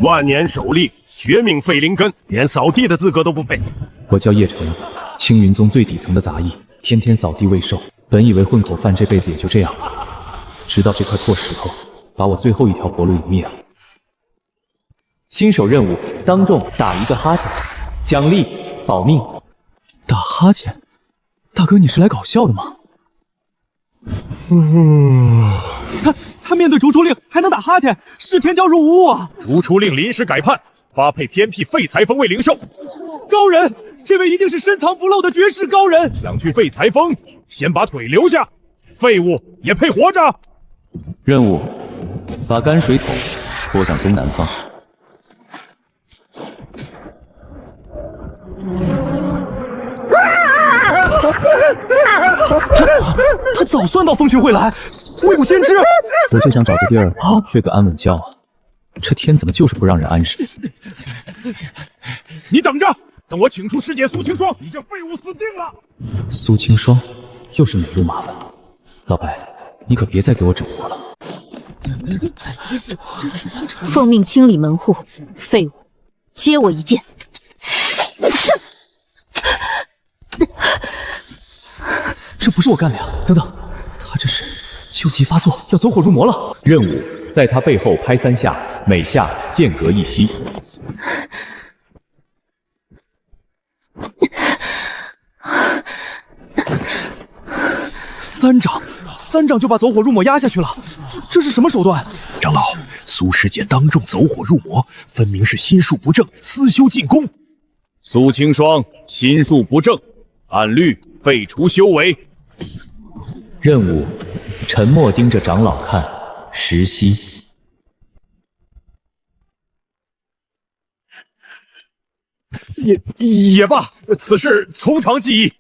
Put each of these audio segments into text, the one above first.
万年首例，绝命废灵根，连扫地的资格都不配。我叫叶晨，青云宗最底层的杂役，天天扫地未受。本以为混口饭这辈子也就这样了，直到这块破石头把我最后一条活路引灭了。新手任务：当众打一个哈欠，奖励保命。打哈欠？大哥，你是来搞笑的吗？他面对逐出令还能打哈欠，是天骄如无物啊！逐出令临时改判，发配偏僻废材锋为灵兽。高人，这位一定是深藏不露的绝世高人。想去废材锋，先把腿留下。废物也配活着。任务：把泔水桶拖向东南方。他早算到蜂群会来，未卜先知。我就想找个地儿睡个安稳觉啊，这天怎么就是不让人安生？你等着，等我请出师姐苏清霜，你这废物死定了！苏清霜，又是哪路麻烦？老白，你可别再给我整活了。奉命清理门户，废物，接我一剑。这不是我干的呀！等等，他这是旧疾发作，要走火入魔了。任务：在他背后拍3下，每下间隔1息。三掌就把走火入魔压下去了，这是什么手段？长老，苏师姐当众走火入魔，分明是心术不正，私修进攻。苏清霜心术不正，按律废除修为。任务：沉默盯着长老看，10息。也罢，此事从长计议。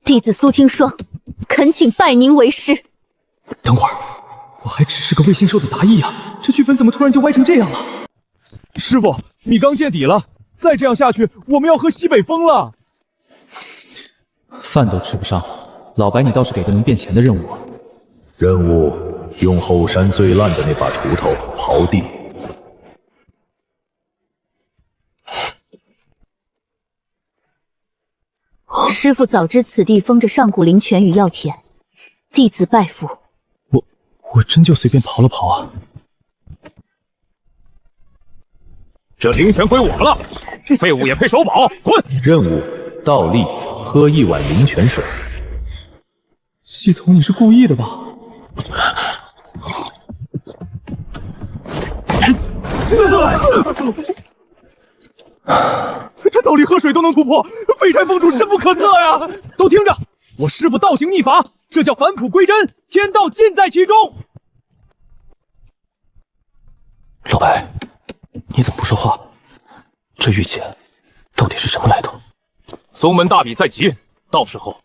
弟子苏清霜，恳请拜您为师。等会儿，我还只是个未信受的杂役啊，这剧本怎么突然就歪成这样了？师傅，米缸见底了，再这样下去，我们要喝西北风了。饭都吃不上，老白，你倒是给个能变钱的任务啊！任务：用后山最烂的那把锄头刨地。师傅早知此地封着上古灵泉与药田，弟子拜服。我真就随便刨了刨啊！这灵泉归我了，废物也配手宝，滚！任务：倒立喝1碗灵泉水。系统，你是故意的吧？他倒立喝水都能突破，废柴峰主深不可测呀！都听着，我师傅道行逆法，这叫返璞归真，天道尽在其中。老白，你怎么不说话？这玉简到底是什么来头？宗门大比在即，到时候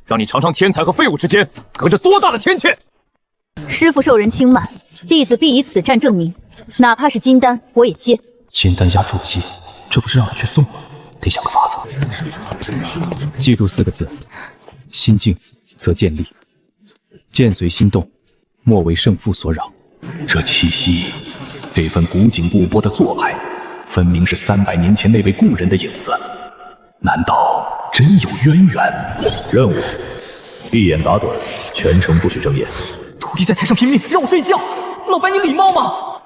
让你尝尝天才和废物之间隔着多大的天堑。师傅受人轻慢，弟子必以此战证明，哪怕是金丹，我也接。金丹压筑基，这不是让人去送吗？得想个法子。记住4个字：心静则见力，剑随心动，莫为胜负所扰。这气息，这份古井不波的做派，分明是300年前那位故人的影子。难道真有渊源？任务：闭眼打盹，全程不许睁眼。徒弟在台上拼命，让我睡觉，老白你礼貌吗？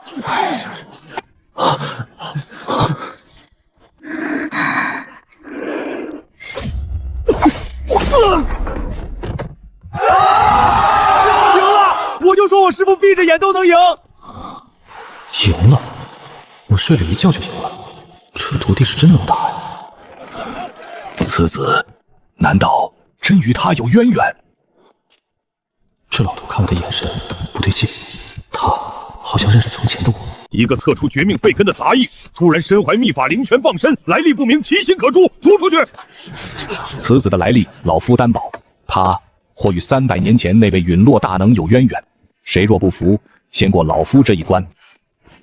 赢了！我就说我师傅闭着眼都能赢。赢了？我睡了一觉就赢了，这徒弟是真能打呀！此子难道真与他有渊源？这老头看我的眼神不对劲，他好像认识从前的我。一个测出绝命废根的杂役，突然身怀秘法灵泉傍身，来历不明，其心可诛，逐出去！此子的来历，老夫担保，他或与300年前那位陨落大能有渊源。谁若不服，先过老夫这一关。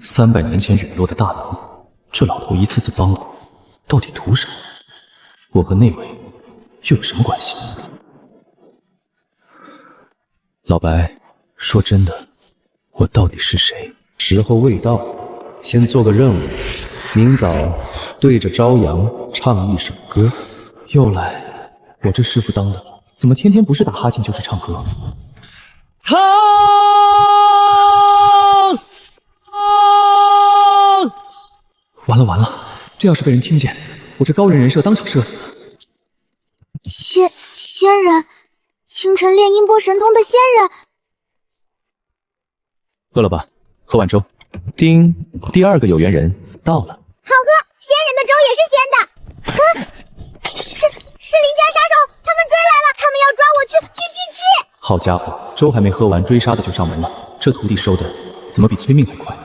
300年前陨落的大能，这老头一次次帮我，到底图什么？我和那位又有什么关系？老白，说真的，我到底是谁？时候未到，先做个任务，明早对着朝阳唱一首歌。又来，我这师傅当的，怎么天天不是打哈欠就是唱歌？完了完了，这要是被人听见，我这高人人设当场社死。仙人，清晨练音波神通的仙人。饿了吧？喝碗粥。丁，第2个有缘人到了。好喝，仙人的粥也是咸的。是邻家杀手，他们追来了，他们要抓我去祭器。好家伙，粥还没喝完，追杀的就上门了。这徒弟收的怎么比催命还快？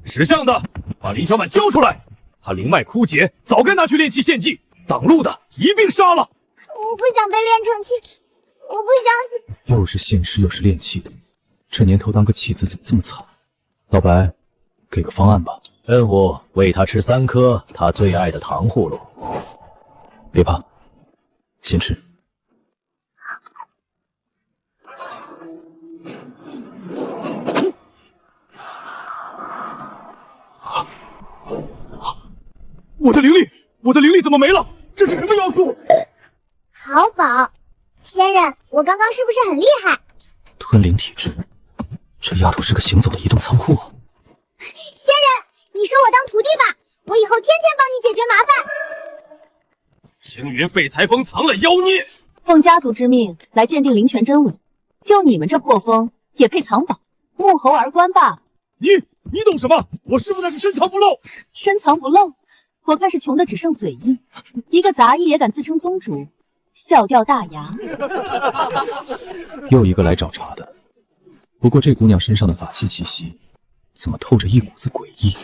识相的，把林小满交出来！他灵脉枯竭，早该拿去炼气献祭，挡路的一并杀了。我不想被炼成气，我不想。又是现实又是炼气的，这年头当个弃子怎么这么惨？老白，给个方案吧。任务：喂他吃3颗他最爱的糖葫芦。别怕，先吃。我的灵力怎么没了？这是什么妖术？好宝，仙人，我刚刚是不是很厉害？吞灵体质，这丫头是个行走的移动仓库啊！仙人，你收我当徒弟吧，我以后天天帮你解决麻烦。青云废材峰藏了妖孽，奉家族之命来鉴定灵泉真伪，就你们这破风也配藏宝？幕后儿官罢。你懂什么？我师傅那是深藏不露。深藏不露？我看是穷的只剩嘴硬，一个杂役也敢自称宗主，笑掉大牙。又一个来找茬的。不过这姑娘身上的法器气息，怎么透着一股子诡异？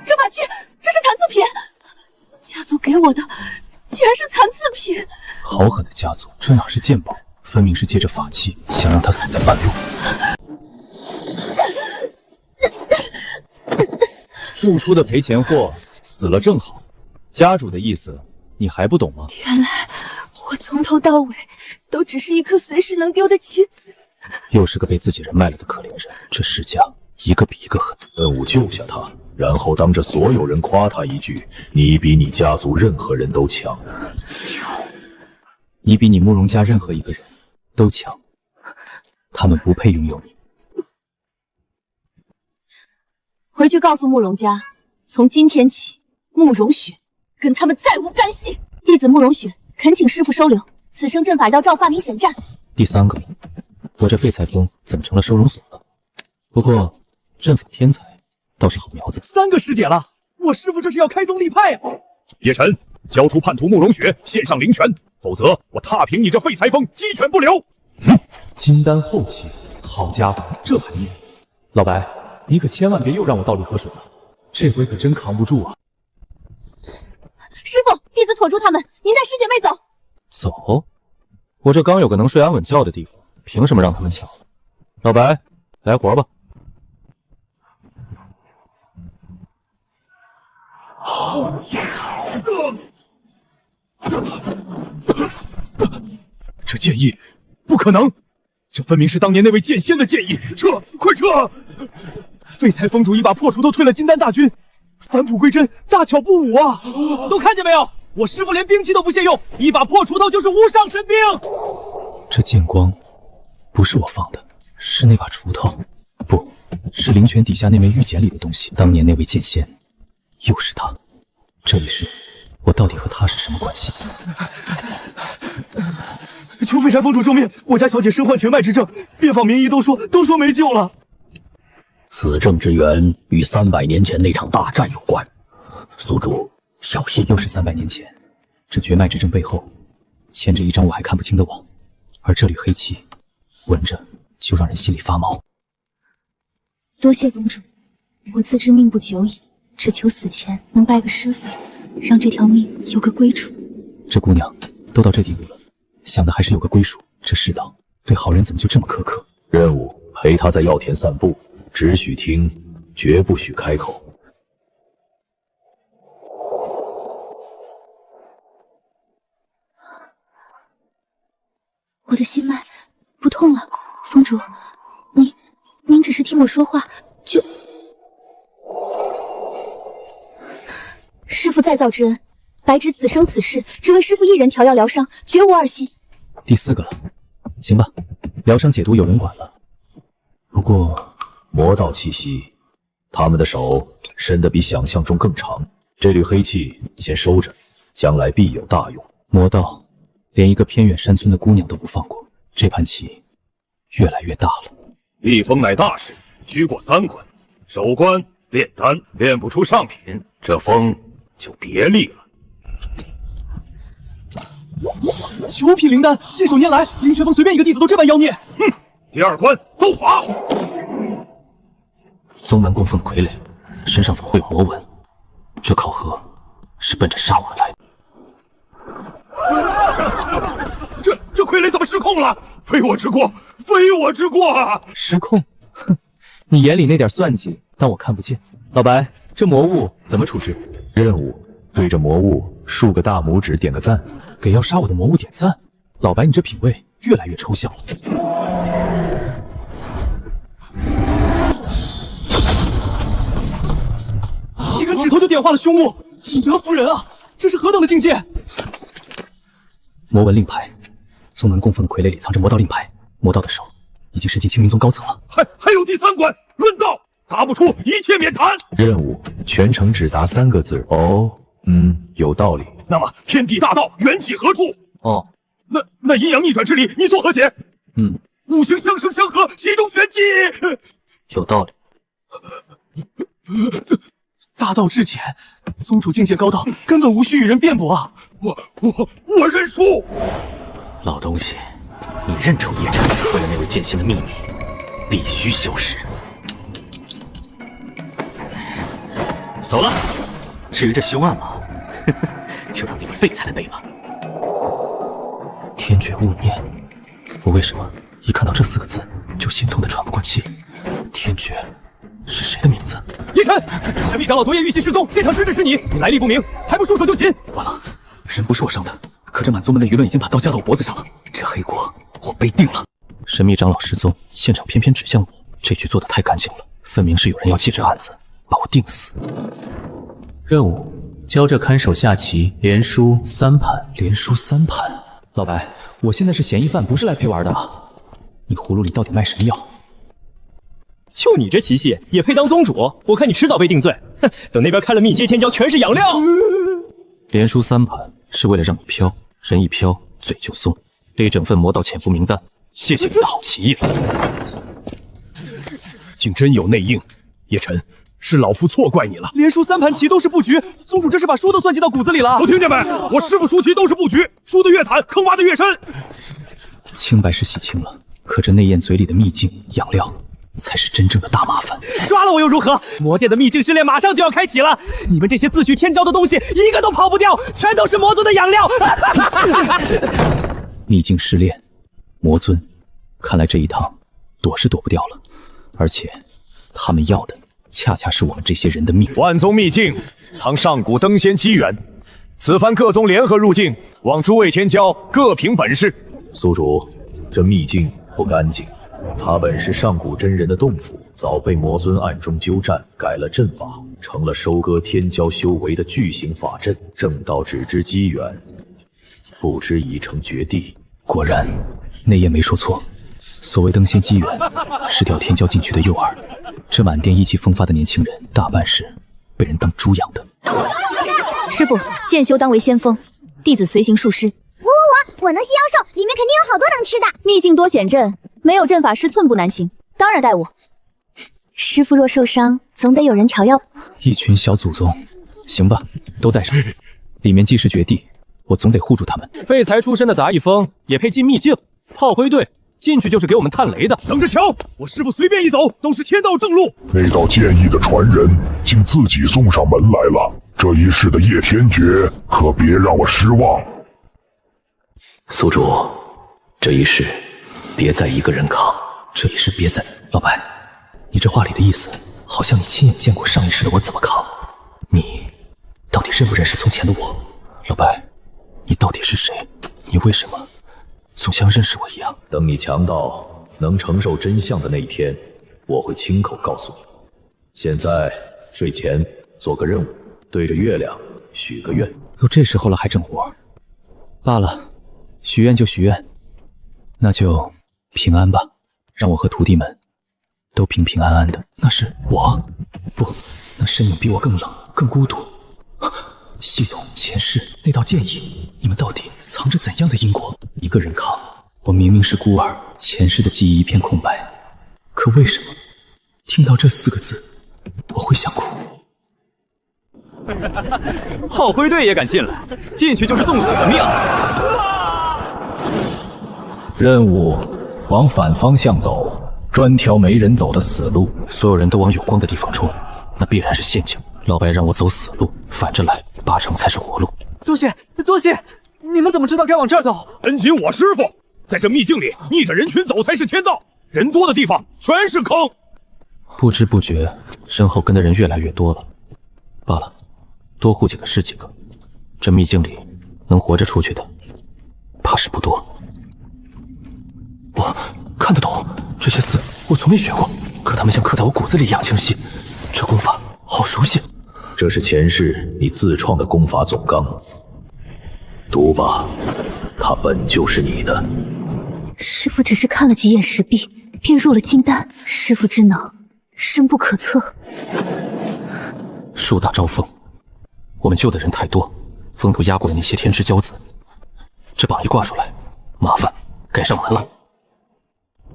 这法器，这是残次品，家族给我的，竟然是残次品。好狠的家族，这哪是鉴宝，分明是借着法器想让她死在半路。庶出的赔钱货，死了正好。家主的意思，你还不懂吗？原来我从头到尾都只是一颗随时能丢的棋子。又是个被自己人卖了的可怜人，这世家一个比一个狠。任务救下他，然后当着所有人夸他一句：你比你家族任何人都强。你比你慕容家任何一个人都强，他们不配拥有你。回去告诉慕容家，从今天起，慕容雪跟他们再无干系。弟子慕容雪恳请师父收留，此生阵法要照发明显战。第3个，我这废材峰怎么成了收容所了？不过阵法天才倒是好苗子。3个师姐了，我师父这是要开宗立派啊！叶晨，交出叛徒慕容雪，献上灵泉，否则我踏平你这废材峰，鸡犬不留。金丹后期，好家伙，这盘面，老白，你可千万别又让我倒绿河水了，这回可真扛不住啊！师父，弟子妥住他们，您带师姐妹走。走？我这刚有个能睡安稳觉的地方，凭什么让他们抢？老白，来活吧。这剑意不可能，这分明是当年那位剑仙的剑意！撤，快撤！废材峰主一把破锄头退了金丹大军，返璞归真，大巧不误啊！都看见没有？我师父连兵器都不屑用，一把破锄头就是无上神兵。这剑光不是我放的，是那把锄头，不是灵泉底下那枚玉简里的东西。当年那位剑仙，又是他。这一世，我到底和他是什么关系？求废柴峰主救命！我家小姐身患绝脉之症，遍访名医都说没救了。此症之源与300年前那场大战有关，宿主小心。又是300年前，这绝脉之症背后牵着一张我还看不清的网，而这缕黑气，闻着就让人心里发毛。多谢峰主，我自知命不久矣，只求死前能拜个师傅，让这条命有个归处。这姑娘都到这地步了，想的还是有个归属。这世道对好人怎么就这么苛刻？任务：陪他在药田散步，只许听，绝不许开口。我的心脉不痛了，峰主，你您只是听我说话就……师父再造之恩，白纸此生此世只为师父一人调药疗伤，绝无二心。第4个了，行吧，疗伤解毒有人管了。不过魔道气息，他们的手伸得比想象中更长。这缕黑气先收着，将来必有大用。魔道连一个偏远山村的姑娘都不放过，这盘棋越来越大了。立风乃大事，须过3关，首关炼丹，炼不出上品，这风就别立了。9品灵丹，信手拈来，灵泉峰随便一个弟子都这般妖孽。哼，第2关斗法。宗门供奉的傀儡身上怎么会有魔纹？这考核是奔着杀我们来的。这傀儡怎么失控了？非我之过，非我之过啊！失控？哼，你眼里那点算计，当我看不见。老白，这魔物怎么处置？任务：对着魔物竖个大拇指，点个赞。给要杀我的魔物点赞？老白，你这品味越来越抽象了。一根指头就点化了凶物，以德服人啊！这是何等的境界！魔纹令牌，宗门供奉的傀儡里藏着魔道令牌，魔道的手已经伸进青云宗高层了。还有第3关论道，答不出一切免谈。任务：全程只答3个字。哦，有道理。那么天地大道缘起何处？哦，那阴阳逆转之理，你作何解？五行相生相合，其中玄机。有道理。大道至简，宗主境界高到，根本无需与人辩驳啊！我认输。老东西，你认出叶辰为了那位剑仙的秘密，必须消失。走了。至于这凶案嘛，就让你们废材的背吧。天绝物念，我为什么一看到这4个字就心痛的喘不过气？天绝是谁的名字？叶辰，神秘长老昨夜遇袭失踪，现场失职是你，你来历不明，还不束手就擒！完了，人不是我伤的，可这满宗门的舆论已经把刀架到我脖子上了，这黑锅我背定了。神秘长老失踪，现场偏偏指向我，这局做得太干净了，分明是有人要借这案子把我定死。任务：教这看守下棋，连输3盘。连输3盘。老白，我现在是嫌疑犯，不是来陪玩的啊！你葫芦里到底卖什么药？就你这棋戏，也配当宗主？我看你迟早被定罪。哼，等那边开了密接天骄，全是养料。连输3盘是为了让你飘，人一飘嘴就松。这一整份魔道潜伏名单，谢谢你的好棋艺了。竟真有内应，叶辰。是老夫错怪你了，连输3盘棋都是布局，宗主这是把输都算计到骨子里了。都听见没？我师父输棋都是布局，输得越惨，坑挖得越深。清白是洗清了，可这内焰嘴里的秘境养料，才是真正的大麻烦。抓了我又如何？魔殿的秘境试炼马上就要开启了，你们这些自诩天骄的东西，一个都跑不掉，全都是魔尊的养料。秘境试炼，魔尊，看来这一趟躲是躲不掉了，而且他们要的。恰恰是我们这些人的命。万宗秘境藏上古登仙机缘，此番各宗联合入境，望诸位天骄各凭本事。宿主，这秘境不干净，它本是上古真人的洞府，早被魔尊暗中纠战，改了阵法，成了收割天骄修为的巨型法阵。正道只知机缘，不知已成绝地。果然，内焰没说错。所谓登仙机缘，是调天骄进去的诱饵。这满殿意气风发的年轻人，大半是被人当猪养的。师傅，剑修当为先锋，弟子随行术师。我能吸妖兽，里面肯定有好多能吃的。秘境多险阵，没有阵法师寸步难行，当然带我。师傅若受伤，总得有人调药。一群小祖宗，行吧，都带上。里面既是绝地，我总得护住他们。废材出身的杂役风也配进秘境？炮灰队进去就是给我们探雷的。等着瞧，我师傅随便一走都是天道正路。那道剑意的传人竟自己送上门来了，这一世的叶天绝可别让我失望。宿主，这一世别再一个人扛。这一世别再……老白，你这话里的意思，好像你亲眼见过上一世的我怎么扛。你到底认不认识从前的我？老白，你到底是谁？你为什么总像认识我一样？等你强到能承受真相的那一天，我会亲口告诉你。现在睡前做个任务，对着月亮许个愿。都这时候了还整活？罢了，许愿就许愿，那就平安吧，让我和徒弟们都平平安安的。那是我，不，那身影比我更冷，更孤独。系统前世那道剑意，你们到底藏着怎样的因果？一个人扛，我明明是孤儿，前世的记忆一片空白，可为什么听到这4个字，我会想哭？炮灰队也敢进来，进去就是送死的命。任务往反方向走，专挑没人走的死路。所有人都往有光的地方冲，那必然是陷阱。老白让我走死路，反着来，8成才是活路。多谢，你们怎么知道该往这儿走？跟紧我师傅，在这秘境里逆着人群走才是天道，人多的地方全是坑。不知不觉，身后跟的人越来越多了。罢了，多护几个是几个。这秘境里能活着出去的，怕是不多。我看得懂这些字，我从没学过，可他们像刻在我骨子里一样清晰。这功法好熟悉。这是前世你自创的功法总纲，读吧，它本就是你的。师父只是看了几眼石壁，便入了金丹。师父之能深不可测。树大招风，我们救的人太多，风都压过了那些天之骄子。这榜一挂出来，麻烦该上门了。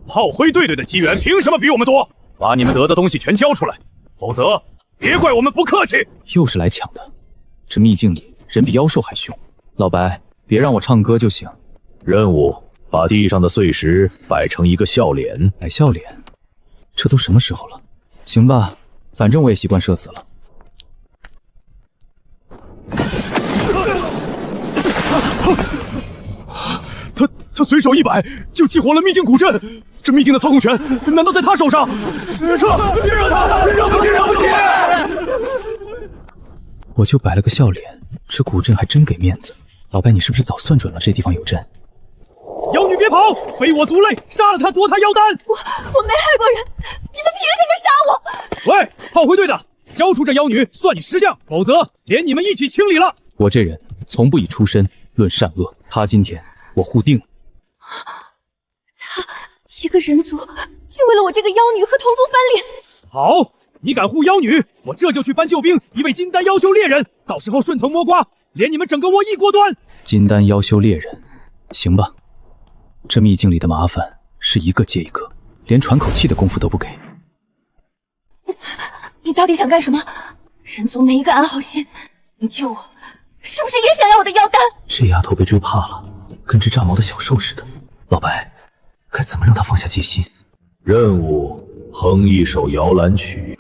炮灰队的机缘凭什么比我们多？把你们得的东西全交出来，否则别怪我们不客气。又是来抢的，这秘境里人比妖兽还凶。老白，别让我唱歌就行。任务：把地上的碎石摆成一个笑脸。摆笑脸？这都什么时候了？行吧，反正我也习惯社死了。他随手一摆就激活了秘境古阵，这秘境的操控权难道在他手上？撤！别惹他！惹不起！惹不起！我就摆了个笑脸，这古阵还真给面子。老白，你是不是早算准了这地方有阵？妖女别跑，非我族类，杀了他夺他妖丹。我没害过人，你们凭什么杀我？喂，炮灰队的，交出这妖女，算你识相，否则连你们一起清理了。我这人从不以出身论善恶，他今天我护定了。他一个人族，竟为了我这个妖女和同族翻脸。好，你敢护妖女，我这就去搬救兵，一位金丹妖修猎人，到时候顺藤摸瓜，连你们整个窝一锅端。金丹妖修猎人，行吧。这秘境里的麻烦是一个接一个，连喘口气的功夫都不给。你到底想干什么？人族没一个安好心，你救我，是不是也想要我的妖丹？这丫头被追怕了，跟只炸毛的小兽似的。老白，该怎么让她放下戒心？任务：哼一首摇篮曲。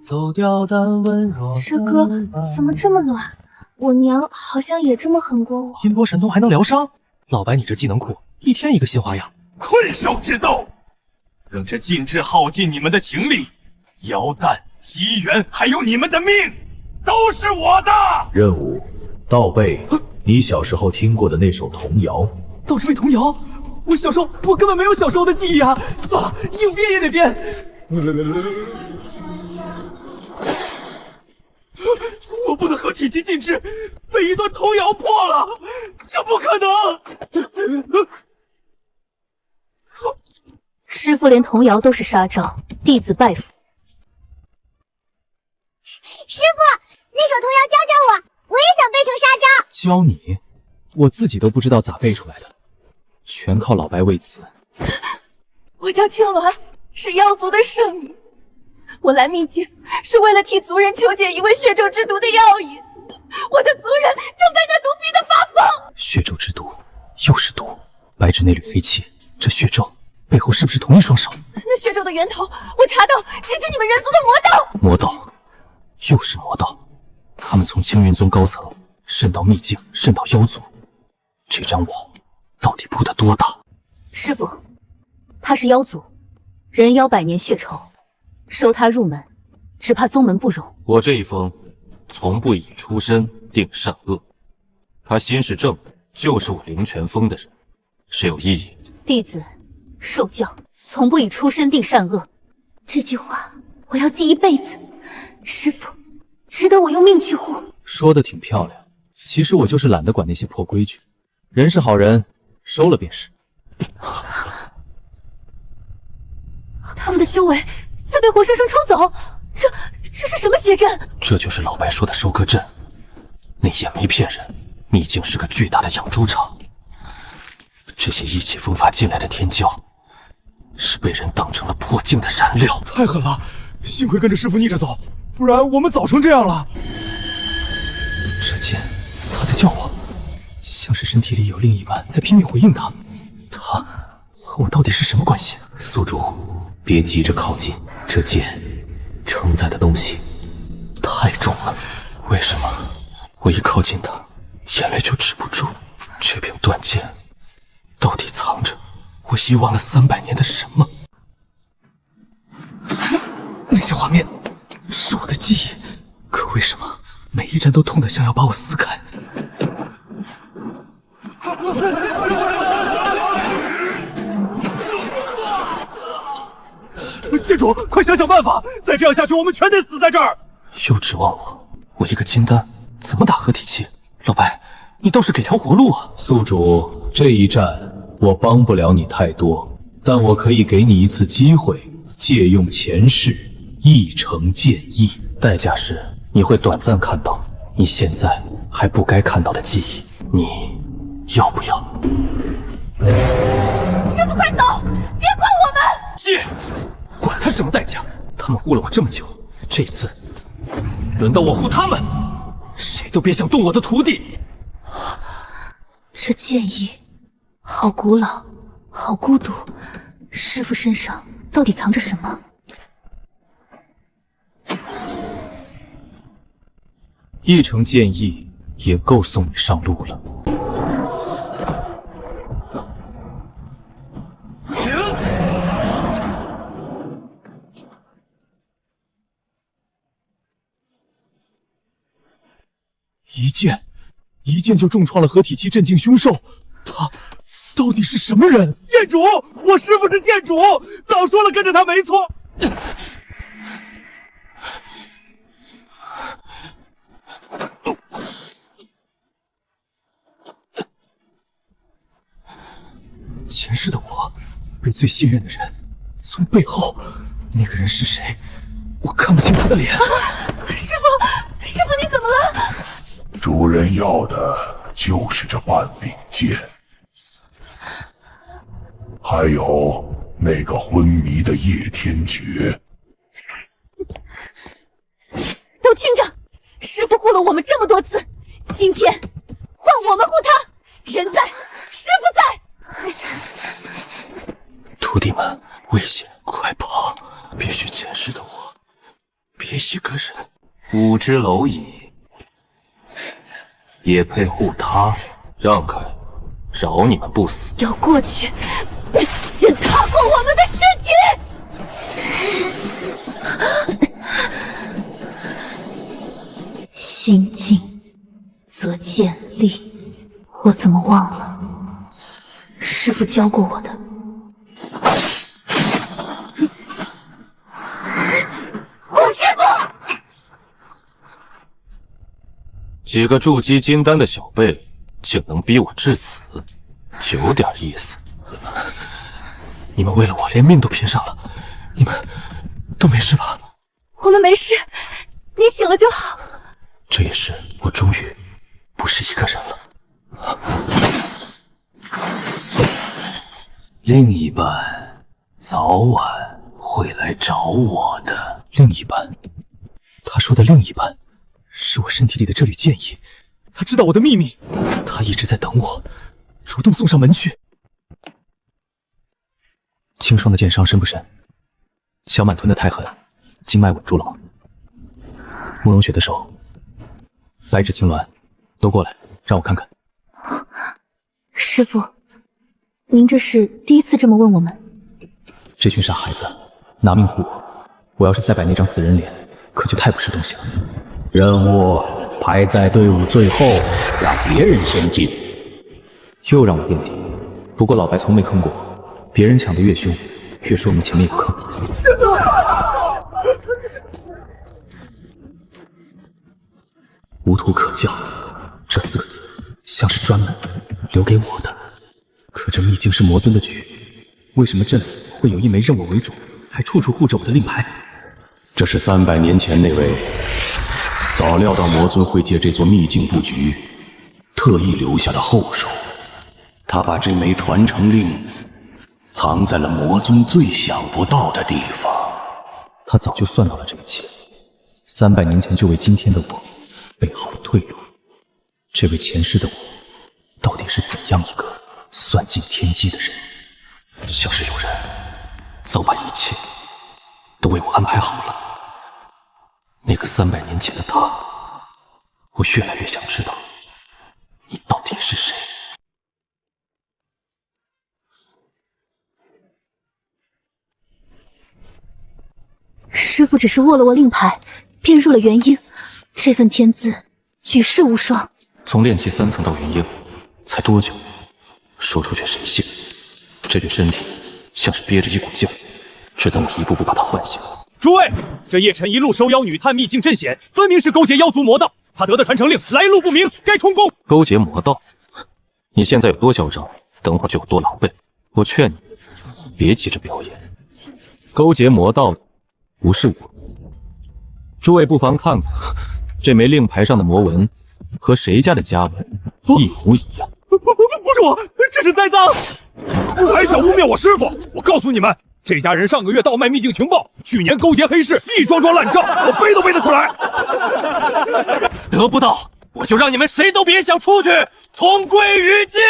走调但温柔。这歌怎么这么暖？我娘好像也这么狠过我。音波神通还能疗伤？老白，你这技能库一天一个新花样。困兽之斗，让这禁制耗尽你们的情力，妖弹、机缘还有你们的命，都是我的。任务：倒背你小时候听过的那首童谣。倒是背童谣？我小时候我根本没有小时候的记忆啊！算了，硬编也得编。我不能和体积禁制被一段童谣破了，这不可能！师父连童谣都是杀招，弟子拜服。师父，那首童谣教教我，我也想背成杀招。教你？我自己都不知道咋背出来的，全靠老白为此。我叫青鸾，是妖族的圣女。我来秘境是为了替族人求解一味血咒之毒的药引，我的族人正被那毒逼得发疯。血咒之毒，又是毒，白纸那缕黑气，这血咒背后是不是同一双手？那血咒的源头，我查到直指你们人族的魔道。魔道，又是魔道，他们从青云宗高层渗到秘境，渗到妖族，这张网到底铺得多大？师父，他是妖族，人妖百年血仇，收他入门，只怕宗门不容。我这一封从不以出身定善恶，他心是正的，就是我灵泉峰的人，是有意义。弟子受教，从不以出身定善恶，这句话我要记一辈子。师父，值得我用命去护。说的挺漂亮，其实我就是懒得管那些破规矩。人是好人，收了便是。他们的修为在被活生生抽走，这是什么邪阵？这就是老白说的收割阵。那也没骗人，秘境是个巨大的养猪场。这些意气风发进来的天骄，是被人当成了破境的燃料。太狠了，幸亏跟着师傅逆着走，不然我们早成这样了。这剑，他在叫我，像是身体里有另一半在拼命回应他。他和我到底是什么关系？宿主，别急着靠近，这剑承载的东西太重了。为什么我一靠近他，眼泪就止不住？这柄断剑到底藏着我遗忘了300年的什么？那些画面是我的记忆，可为什么每一帧都痛得像要把我撕开？剑主，快想想办法！再这样下去，我们全得死在这儿。又指望我一个金丹怎么打合体期？老白，你倒是给条活路啊！宿主，这一战我帮不了你太多，但我可以给你一次机会，借用前世一成剑意。代价是你会短暂看到你现在还不该看到的记忆，你要不要？师傅，快走，别管我们！谢，管他什么代价，他们护了我这么久，这次轮到我护他们，谁都别想动我的徒弟。这剑意好古老，好孤独，师父身上到底藏着什么？一成剑意也够送你上路了。一剑就重创了合体期镇静凶兽，他到底是什么人？剑主，我师父是剑主，早说了跟着他没错。前世的我被最信任的人从背后，那个人是谁？我看不清他的脸。师父，你怎么了？主人要的就是这半柄剑，还有那个昏迷的叶天绝。都听着，师父护了我们这么多次，今天换我们护他。人在，师父在。徒弟们，危险，快跑！别许前世的我，别一个人。5只蝼蚁也配护他？让开，饶你们不死。要过去，先踏过我们的身体。心静则见利，我怎么忘了师父教过我的？我师父。几个筑基金丹的小辈，竟能逼我至此，有点意思。你们为了我连命都拼上了，你们都没事吧？我们没事，你醒了就好。这一世，我终于不是一个人了。另一半早晚会来找我的。另一半？他说的另一半，是我身体里的这缕剑意。他知道我的秘密，他一直在等我，主动送上门去。清霜的剑伤深不深？小满吞得太狠，经脉稳住了吗？慕容雪的手，白芷青鸾，都过来，让我看看。师父，您这是第一次这么问我们？这群傻孩子拿命护我要是再摆那张死人脸，可就太不是东西了。任务排在队伍最后，让别人先进。又让我垫底，不过老白从没坑过我，别人抢得越凶，越说明前面有坑。徒可教”这4个字像是专门留给我的。可这秘境是魔尊的局，为什么这里会有一枚认我为主，还处处护着我的令牌？这是300年前那位早料到魔尊会借这座秘境布局，特意留下的后手。他把这枚传承令藏在了魔尊最想不到的地方。他早就算到了这一切，300年前就为今天的我备好了退路。这位前世的我，到底是怎样一个算尽天机的人？像是有人早把一切都为我安排好了。那个300年前的他，我越来越想知道，你到底是谁？师父只是握了握令牌，便入了元婴，这份天资举世无双。从炼气3层到元婴，才多久？说出去谁信？这具身体像是憋着一股劲，只等我一步步把它唤醒。诸位，这叶晨一路收妖女探秘境阵险，分明是勾结妖族魔道。他得的传承令来路不明，该充公。勾结魔道？你现在有多嚣张，等会儿就有多狼狈。我劝你别急着表演。勾结魔道的不是我。诸位不妨看看，这枚令牌上的魔纹和谁家的家纹一模一样。不是我，这是栽赃！还想污蔑我师傅？我告诉你们，这家人上个月盗卖秘境情报，去年勾结黑市，一桩桩烂账，我背都背得出来。得不到，我就让你们谁都别想出去，同归于尽！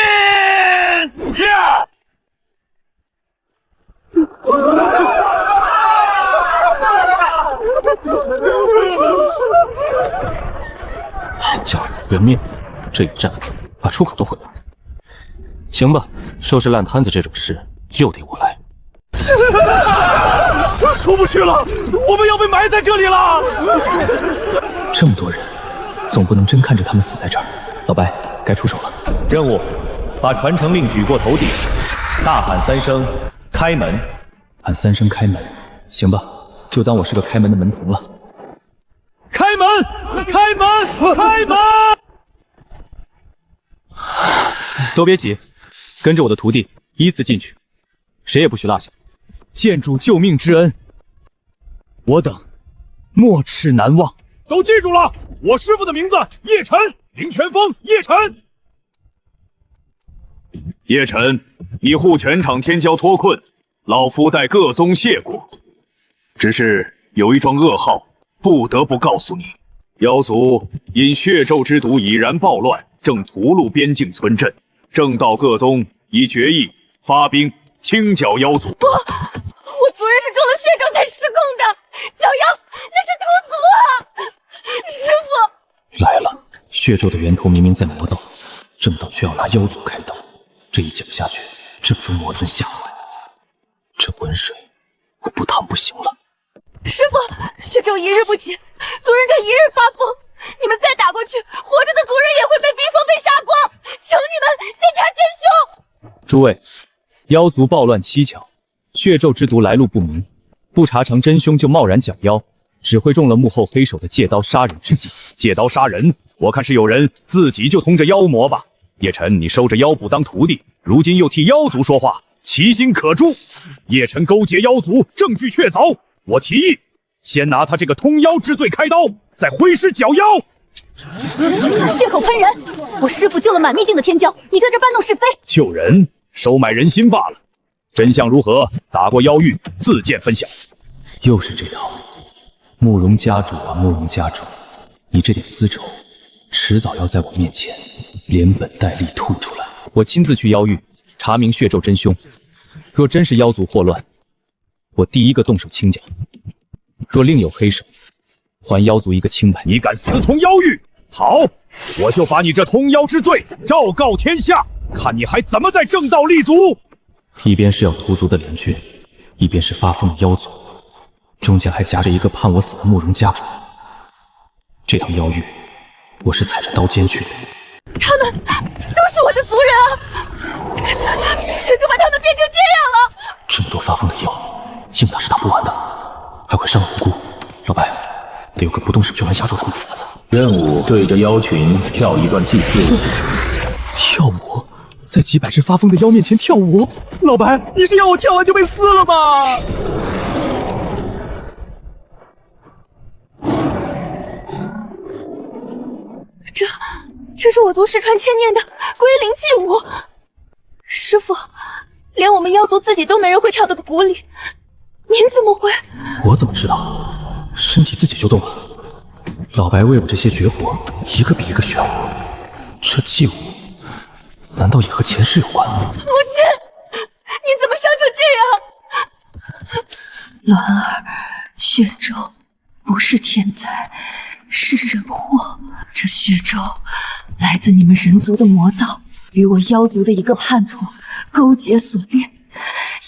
叫人认命，这一战把出口都毁了。行吧，收拾烂摊子这种事又得我来。出不去了，我们要被埋在这里了。这么多人，总不能真看着他们死在这儿。老白，该出手了。任务：把传承令举过头顶，大喊3声“开门”。喊3声开门，行吧，就当我是个开门的门童了。开门！开门！开门！都别急，跟着我的徒弟依次进去，谁也不许落下。见主救命之恩，我等没齿难忘。都记住了，我师父的名字叶晨，林泉峰，叶晨。叶晨，你护全场天骄脱困，老夫代各宗谢过。只是有一桩噩耗，不得不告诉你：妖族因血咒之毒已然暴乱，正屠戮边境村镇。正道各宗已决议发兵清剿妖族。不，我族人是中了血咒才失控的，剿妖那是屠族啊！师父来了，血咒的源头明明在魔道，正道却要拿妖族开刀，这一搅下去，正中魔尊下怀。这浑水我不趟不行了。师父，血咒一日不解，族人就一日发疯。你们再打过去，活着的族人也会被逼疯，被杀光。求你们先查真凶。诸位，妖族暴乱蹊跷，血咒之毒来路不明，不查成真凶就贸然剿妖，只会中了幕后黑手的借刀杀人之计。借刀杀人，我看是有人自己就通着妖魔吧。叶晨，你收着妖捕当徒弟，如今又替妖族说话，其心可诛。叶晨勾结妖族，证据确凿。我提议，先拿他这个通妖之罪开刀，再挥师剿妖。血口喷人！我师父救了满秘境的天骄，你在这搬弄是非。救人，收买人心罢了。真相如何？打过妖域，自见分晓。又是这套，慕容家主啊，慕容家主，你这点私仇，迟早要在我面前连本带利吐出来。我亲自去妖域查明血咒真凶，若真是妖族祸乱，我第一个动手清剿；若另有黑手，还妖族一个清白。你敢私通妖域，好，我就把你这通妖之罪昭告天下，看你还怎么在正道立足。一边是要屠族的联军，一边是发疯的妖族，中间还夹着一个盼我死的慕容家主。这趟妖域，我是踩着刀尖去的。他们都是我的族人啊！血咒把他们变成这样了。这么多发疯的妖，硬打是打不完的，还会伤了无辜。老白，得有个不动手就能压住他们的法子。任务对着妖群跳一段祭祀舞。跳舞，在几百只发疯的妖面前跳舞？老白，你是要我跳完就被撕了吗？这是我族失传千年的归灵祭舞。师父，连我们妖族自己都没人会跳的古礼，您怎么会？我怎么知道？身体自己就动了。老白为我这些绝活，一个比一个玄乎。这祭舞，难道也和前世有关？母亲，你怎么伤成这样？鸾儿，血咒不是天灾，是人祸。这血咒来自你们人族的魔道，与我妖族的一个叛徒勾结所炼。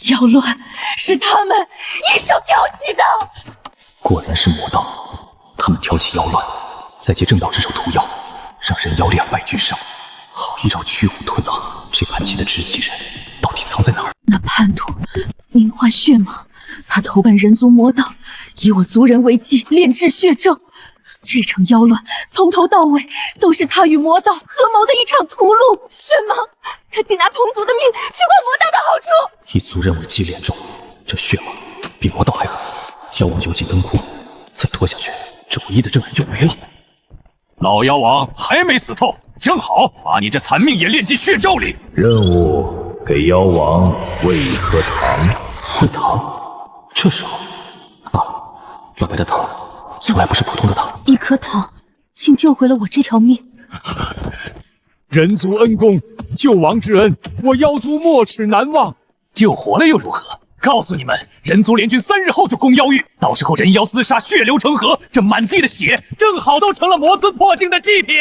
妖乱是他们一手挑起的。果然是魔道，他们挑起妖乱，再借正道之手屠妖，让人妖两败俱伤，好一招驱虎吞狼。这叛旗的执旗人到底藏在哪儿？那叛徒名唤血蟒，他投奔人族魔道，以我族人为祭，炼制血咒。这场妖乱从头到尾都是他与魔道合谋的一场屠戮。血蟒，他竟拿同族的命去换魔道的好处。以族人为祭炼咒，这血蟒比魔道还狠。妖王有计登库，再拖下去，这唯一的证人就没了。老妖王还没死透，正好把你这残命也炼进血咒里。任务给妖王喂一颗糖。喂糖？这时候啊，老白的糖从来不是普通的糖。一颗糖竟救回了我这条命。人族恩公，救王之恩，我妖族没齿难忘。救活了又如何？告诉你们，人族联军3日后就攻妖域，到时候人妖厮杀，血流成河，这满地的血正好都成了魔尊破境的祭品。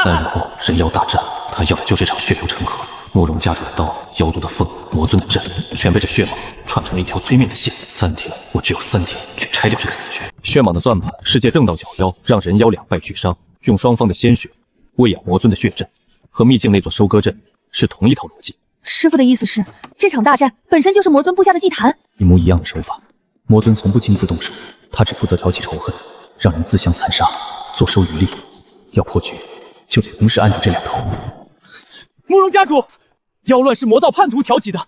3日后人妖大战，他要的就这场血流成河。慕容家主的刀，妖族的凤，魔尊的阵，全被这血蟒串成了一条催命的线。3天，我只有3天去拆掉这个死局。血蟒的算盘是借正道搅妖，让人妖两败俱伤，用双方的鲜血喂养魔尊的血阵，和秘境那座收割阵是同一套逻辑。师父的意思是，这场大战本身就是魔尊布下的祭坛，一模一样的手法。魔尊从不亲自动手，他只负责挑起仇恨，让人自相残杀，坐收渔利。要破局，就得同时按住这两头。慕容家主，妖乱是魔道叛徒挑起的，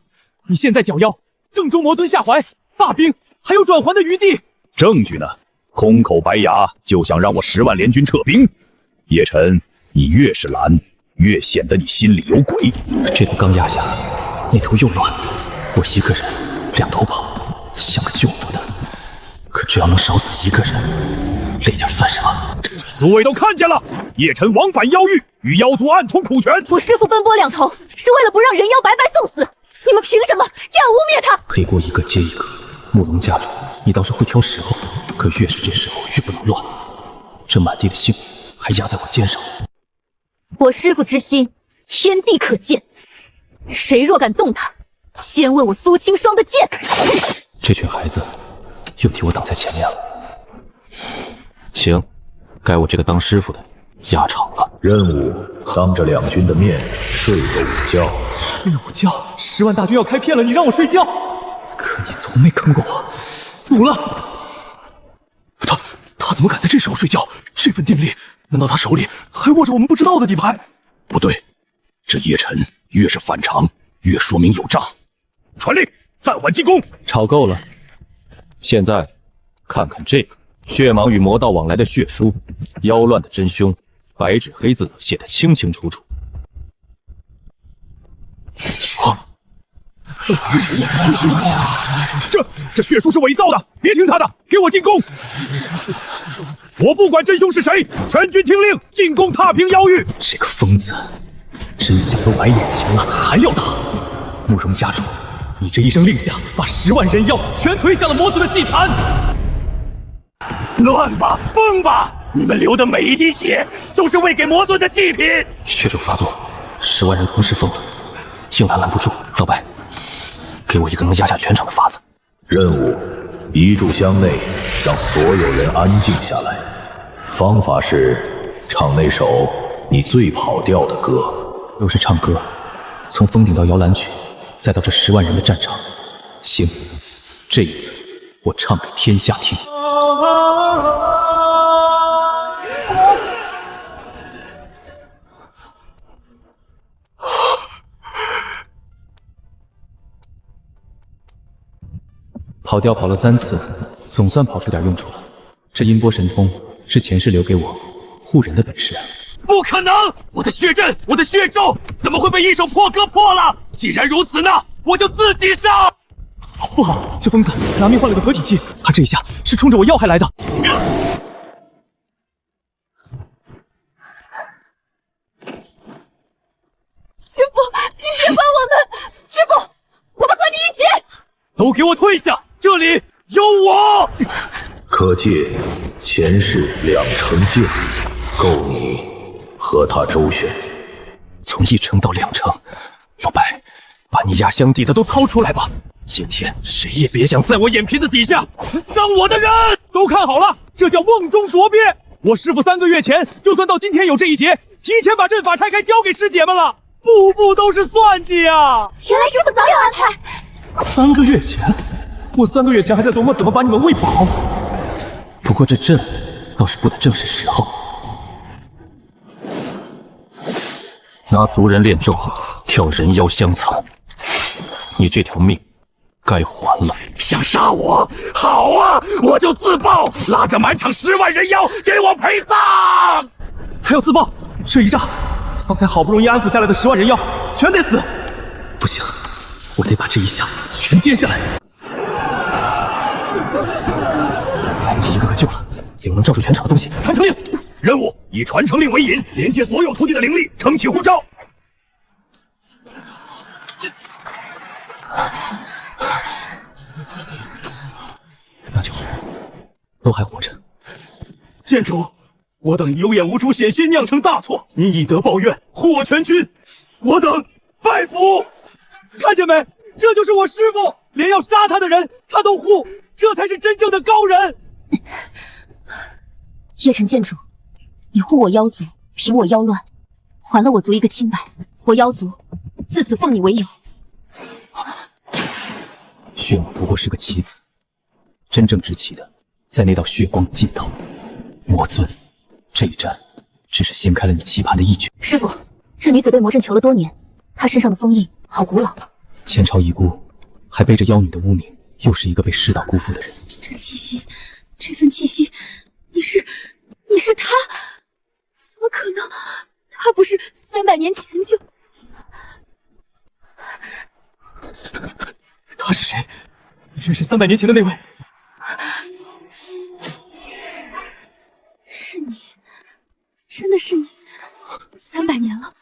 你现在搅妖，正中魔尊下怀，罢兵还有转圜的余地。证据呢？空口白牙就想让我10万联军撤兵？叶晨，你越是拦，越显得你心里有鬼。这头刚压下，那头又乱，我一个人2头跑，像个救火的。可只要能少死一个人，累点算什么？诸位都看见了，叶晨往返妖域，与妖族暗通苦拳。我师父奔波2头，是为了不让人妖白白送死。你们凭什么这样污蔑他？黑锅一个接一个。慕容家主，你倒是会挑时候，可越是这时候越不能乱。这满地的性命还压在我肩上。我师父之心，天地可见。谁若敢动他，先问我苏清霜的剑。这群孩子又替我挡在前面了。行，该我这个当师傅的压场了。任务当着两军的面睡个午觉。睡午觉？10万大军要开片了，你让我睡觉？可你从没坑过我。赌了。他怎么敢在这时候睡觉？这份定力，难道他手里还握着我们不知道的底牌？不对，这叶晨越是反常，越说明有诈。传令，暂缓进攻。吵够了，现在看看这个血蟒与魔道往来的血书，妖乱的真凶，白纸黑字写得清清楚楚。这血书是伪造的，别听他的，给我进攻！我不管真凶是谁，全军听令，进攻踏平妖域！这个疯子，真相都摆眼前了，还要打？慕容家主，你这一声令下，把10万人妖全推向了魔族的祭坛。乱吧，疯吧！你们流的每一滴血，都是喂给魔尊的祭品。血咒发作，10万人同时疯了，硬拦拦不住。老白，给我一个能压下全场的法子。任务：一炷香内让所有人安静下来。方法是唱那首你最跑调的歌。又是唱歌，从峰顶到摇篮曲，再到这10万人的战场。行，这一次我唱给天下听。跑调跑了3次，总算跑出点用处了。这音波神通是前世留给我护人的本事啊！不可能！我的血阵，我的血咒，怎么会被一手破割破了？既然如此呢，我就自己上！不好，这疯子拿命换了个合体器，他这一下是冲着我要害来的。师傅，你别管我们！师傅，我们和你一起！都给我退下！这里有我！可借前世2成剑，够你和他周旋。从1成到2成，老白，把你压箱底的都掏出来吧！今天谁也别想在我眼皮子底下当我的人！都看好了，这叫瓮中捉鳖。我师傅3个月前就算到今天有这一劫，提前把阵法拆开交给师姐们了，步步都是算计啊！原来师傅早有安排。 3个月前，我3个月前还在琢磨怎么把你们喂饱。不过这阵倒是布的正是时候，拿族人炼咒，跳人妖相残，你这条命该还了。想杀我？好啊，我就自爆，拉着满场10万人妖给我陪葬！他要自爆，这一炸，方才好不容易安抚下来的10万人妖全得死！不行，我得把这一下全接下来。这一个个救了，有能罩住全场的东西。传承令，任务以传承令为引，连接所有徒弟的灵力，撑起呼召。那就好，都还活着。剑主，我等有眼无珠，险些酿成大错，你以德报怨，护我全军，我等拜服。看见没？这就是我师傅，连要杀他的人他都护，这才是真正的高人。叶晨剑主，你护我妖族，平我妖乱，还了我族一个清白。我妖族自此奉你为友。血母不过是个棋子，真正值奇的在那道血光的尽头。魔尊，这一战只是掀开了你棋盘的一角。师傅，这女子被魔阵囚了多年，她身上的封印好古老。前朝遗孤，还背着妖女的污名，又是一个被世道辜负的人。这气息，这份气息，你是他？怎么可能？他不是300年前就……他是谁？认识300年前的那位？是你，真的是你！300年了，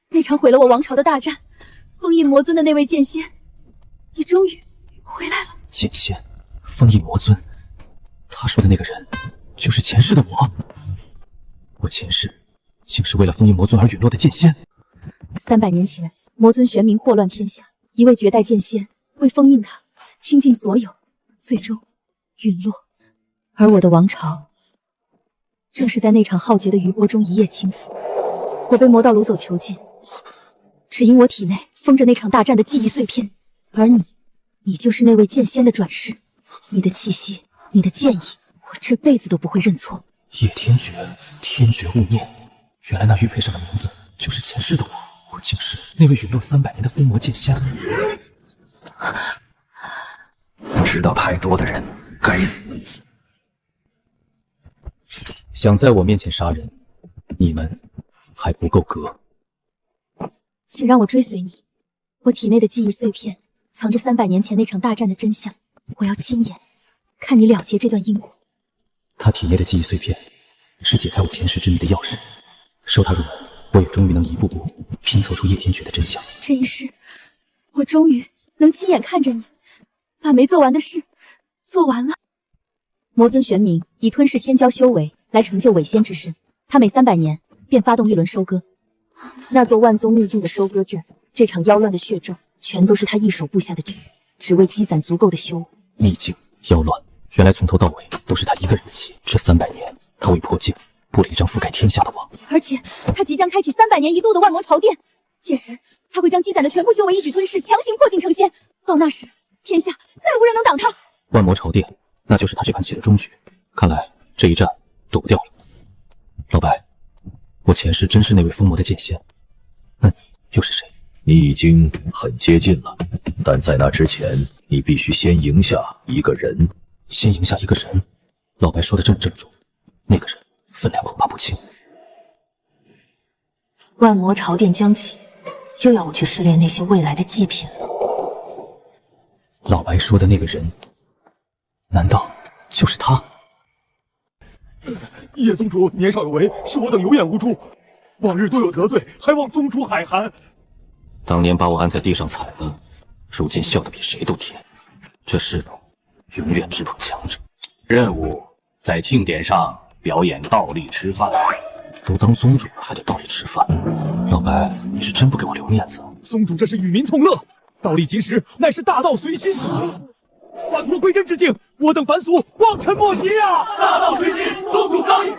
那场毁了我王朝的大战，封印魔尊的那位剑仙，你终于回来了。剑仙，封印魔尊，他说的那个人，就是前世的我。我前世竟是为了封印魔尊而陨落的剑仙。300年前，魔尊玄冥祸乱天下，一位绝代剑仙为封印他，倾尽所有，最终陨落。而我的王朝，正是在那场浩劫的余波中一夜倾覆。我被魔道掳走囚禁，只因我体内封着那场大战的记忆碎片。而你就是那位剑仙的转世，你的气息，你的剑意，我这辈子都不会认错。叶天绝，天绝勿念。原来那玉佩上的名字就是前世的我，我竟是那位陨落300年的封魔剑仙。知道太多的人，该死！想在我面前杀人，你们还不够格。请让我追随你，我体内的记忆碎片藏着300年前那场大战的真相，我要亲眼看你了结这段因果。他体内的记忆碎片，是解开我前世之谜的钥匙。收他入门，我也终于能一步步拼凑出叶天绝的真相。这一世，我终于能亲眼看着你把没做完的事做完了。魔尊玄冥以吞噬天骄修为来成就伪仙之身，他每300年便发动一轮收割。那座万宗秘境的收割阵，这场妖乱的血咒，全都是他一手布下的局，只为积攒足够的修为。秘境妖乱，原来从头到尾都是他一个人的棋。这300年，他为破境布了一张覆盖天下的网。而且他即将开启300年一度的万魔朝殿，届时他会将积攒的全部修为一举吞噬，强行破境成仙。到那时，天下再无人能挡他。万魔朝殿，那就是他这盘棋的终局。看来这一战躲不掉了。老白，我前世真是那位封魔的剑仙，那你又是谁？你已经很接近了，但在那之前，你必须先赢下一个人。先赢下一个人？老白说的这么郑重，那个人分量恐怕不轻。万魔朝殿将起，又要我去试炼那些未来的祭品了。老白说的那个人，难道就是他？叶宗主年少有为，是我等有眼无珠，往日多有得罪，还望宗主海涵。当年把我按在地上踩了，如今笑得比谁都甜。这世道永远只捧强者。任务在庆典上表演倒立吃饭。都当宗主了，还得倒立吃饭？老白，你是真不给我留面子？宗主这是与民同乐，倒立及时，乃是大道随心。万魔归真之境，我等凡俗望尘莫及呀！大道随心，宗主刚毅。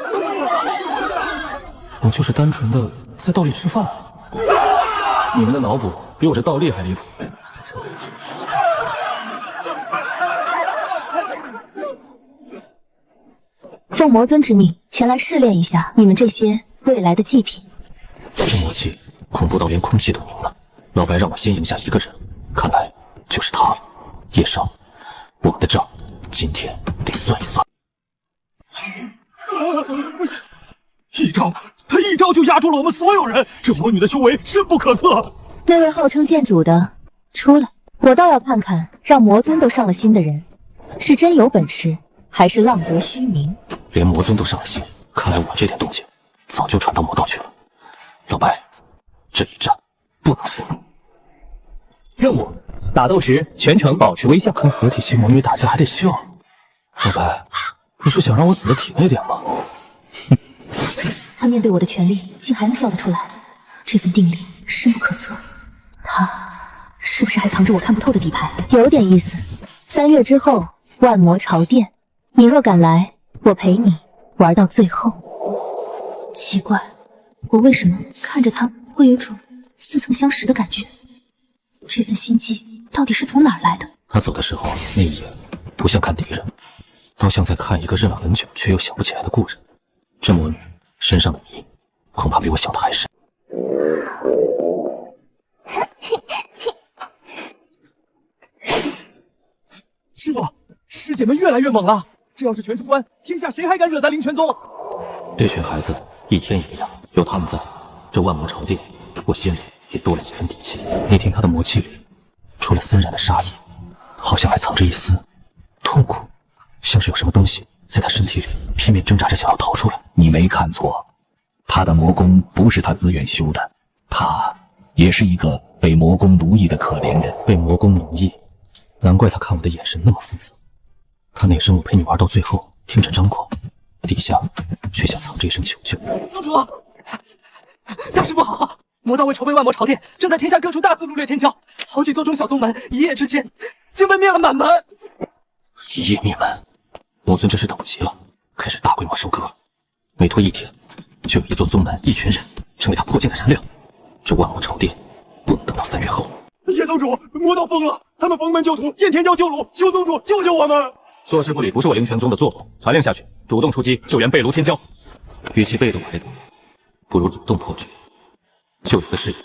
我就是单纯的在倒立吃饭。你们的脑补比我这倒立还离谱。奉魔尊之命，前来试炼一下你们这些未来的祭品。这魔气恐怖到连空气都凝了。老白让我先赢下一个人，看来就是他了。叶少，我们的账今天得算一算。他一招就压住了我们所有人，这魔女的修为深不可测。那位号称剑主的出来，我倒要看看让魔尊都上了心的人，是真有本事，还是浪得虚名。连魔尊都上了心，看来我这点动静早就传到魔道去了。老白，这一战不能输。任务：打斗时全程保持微笑。跟合体期魔女打架还得笑？老白，你是想让我死的体面点吗？他面对我的权利，竟还能笑得出来，这份定力深不可测。他是不是还藏着我看不透的底牌？有点意思。3月之后，万魔朝殿，你若敢来，我陪你玩到最后。奇怪，我为什么看着他会有种似曾相识的感觉？这份心悸到底是从哪儿来的？他走的时候那一眼，不像看敌人，倒像在看一个认了很久却又想不起来的故人。这魔女身上的谜，恐怕比我想的还深。师傅，师姐们越来越猛了，这要是全出关，天下谁还敢惹咱灵泉宗？这群孩子一天一个样，有他们在，这万魔朝殿，我心里也多了几分底气。那天他的魔气里，除了森然的杀意，好像还藏着一丝痛苦，像是有什么东西在他身体里拼命挣扎着想要逃出来。你没看错，他的魔功不是他自愿修的，他也是一个被魔功奴役的可怜人。被魔功奴役，难怪他看我的眼神那么复杂。他哪声我陪你玩到最后，听着张狂，底下却想藏着一声求救。宗主，大事不好！魔道为筹备万魔朝殿，正在天下各处大肆掳掠天骄，好几座中小宗门一夜之间竟被灭了满门。一夜灭门，魔尊这是等不及了，开始大规模收割。每拖一天，就有一座宗门、一群人成为他破剑的燃料。这万魔朝殿不能等到3月后。叶宗主，魔道疯了，他们封门救土，见天骄救虏，求宗主救救我们！坐视不理不是我灵泉宗的作风，传令下去，主动出击救援被掳天骄。与其被动挨打，不如主动破局。就一个事业，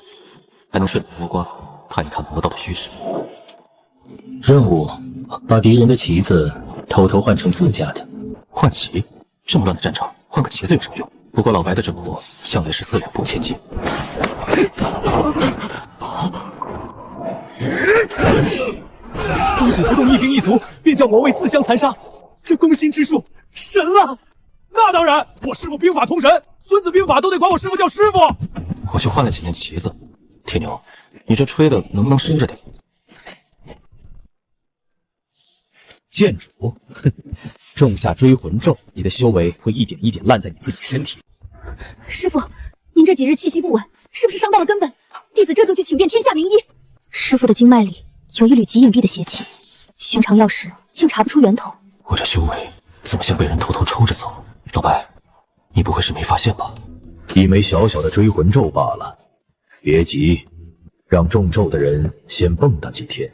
还能顺藤摸瓜，探一探魔道的虚实。任务：把敌人的旗子偷偷换成自家的。换旗？这么乱的战场，换个旗子有什么用？不过老白的这活向来是4两拨千斤。宗主不动一兵一卒，便叫魔卫自相残杀，这攻心之术神了！那当然，我师父兵法通神，孙子兵法都得管我师父叫师傅。我就换了几面旗子，铁牛，你这吹的能不能收着点？剑主，哼，种下追魂咒，你的修为会一点一点烂在你自己身体。师傅，您这几日气息不稳，是不是伤到了根本？弟子这就去请遍天下名医。师傅的经脉里有一缕极隐蔽的邪气，寻常药师竟查不出源头。我这修为怎么像被人偷偷抽着走？老白，你不会是没发现吧？一枚小小的追魂咒罢了，别急，让中咒的人先蹦跶几天，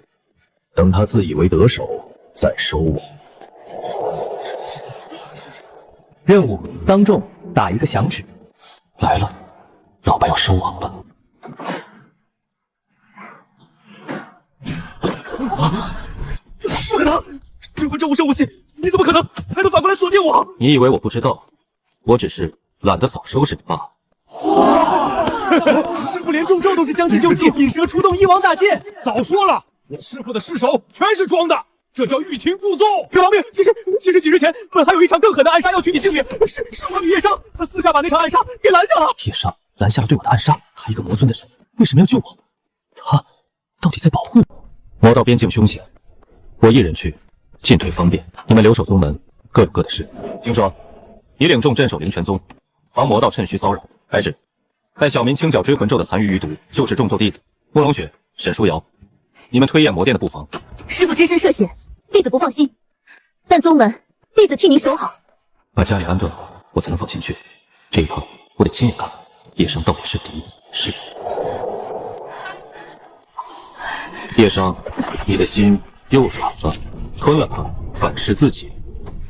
等他自以为得手再收我。任务：当众打一个响指。来了，老白要收网了。师傅这无声无息，你怎么可能还能反过来锁定我？你以为我不知道？我只是懒得早收拾你罢了。师傅连中招都是将计就计，引蛇出洞，一网打尽。早说了，我师傅的尸首全是装的，这叫欲擒故纵。别亡命！其实几日前，本还有一场更狠的暗杀要取你性命，是我女叶商，她私下把那场暗杀给拦下了。叶商拦下了对我的暗杀，他一个魔尊的人，为什么要救我？他到底在保护我？魔道边境凶险，我一人去，进退方便。你们留守宗门各有各的事。听说你领众镇守灵泉宗，防魔道趁虚骚扰。白纸，带小民清剿追魂咒的残余余毒，就是重奏弟子慕容雪、沈书瑶。你们推演魔殿的布防。师傅只身涉险，弟子不放心，但宗门弟子替您守好。把家里安顿好，我才能放心去。这一趟我得亲眼看看叶商到底是敌是友。叶商，你的心又软了，吞了它，反噬自己，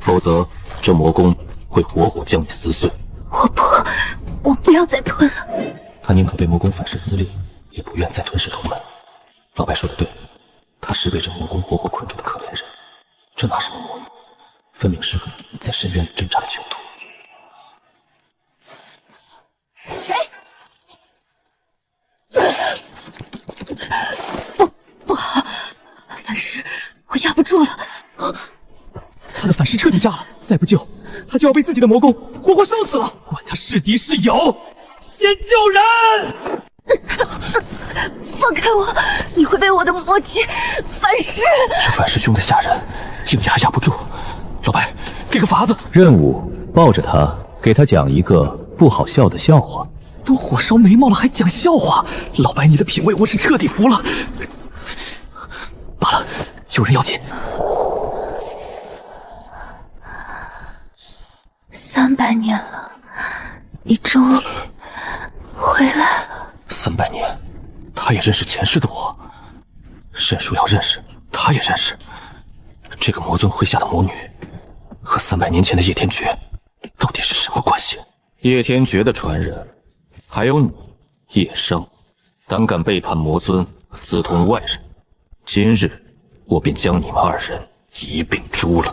否则这魔宫会活活将你撕碎。我不要再吞了。他宁可被魔宫反噬撕裂，也不愿再吞噬同门。老白说的对，他是被这魔宫活活困住的可怜人，这哪是魔魔，分明是个在深渊里挣扎的囚徒。谁？不好，反噬我压不住了。他的反噬彻底炸了，再不救，他就要被自己的魔宫活活烧死了。管他是敌是友，先救人！放开我，你会被我的魔气反噬。这反噬凶得吓人，硬压不住。老白，给个法子。任务：抱着他，给他讲一个不好笑的笑话。都火烧眉毛了，还讲笑话？老白，你的品味我是彻底服了。罢了，救人要紧。300年了，你终于回来了。300年，他也认识前世的我。沈书瑶认识，他也认识。这个魔尊麾下的魔女，和300年前的叶天绝，到底是什么关系？叶天绝的传人，还有你，叶商，胆敢背叛魔尊，私通外人。今日，我便将你们2人一并诛了。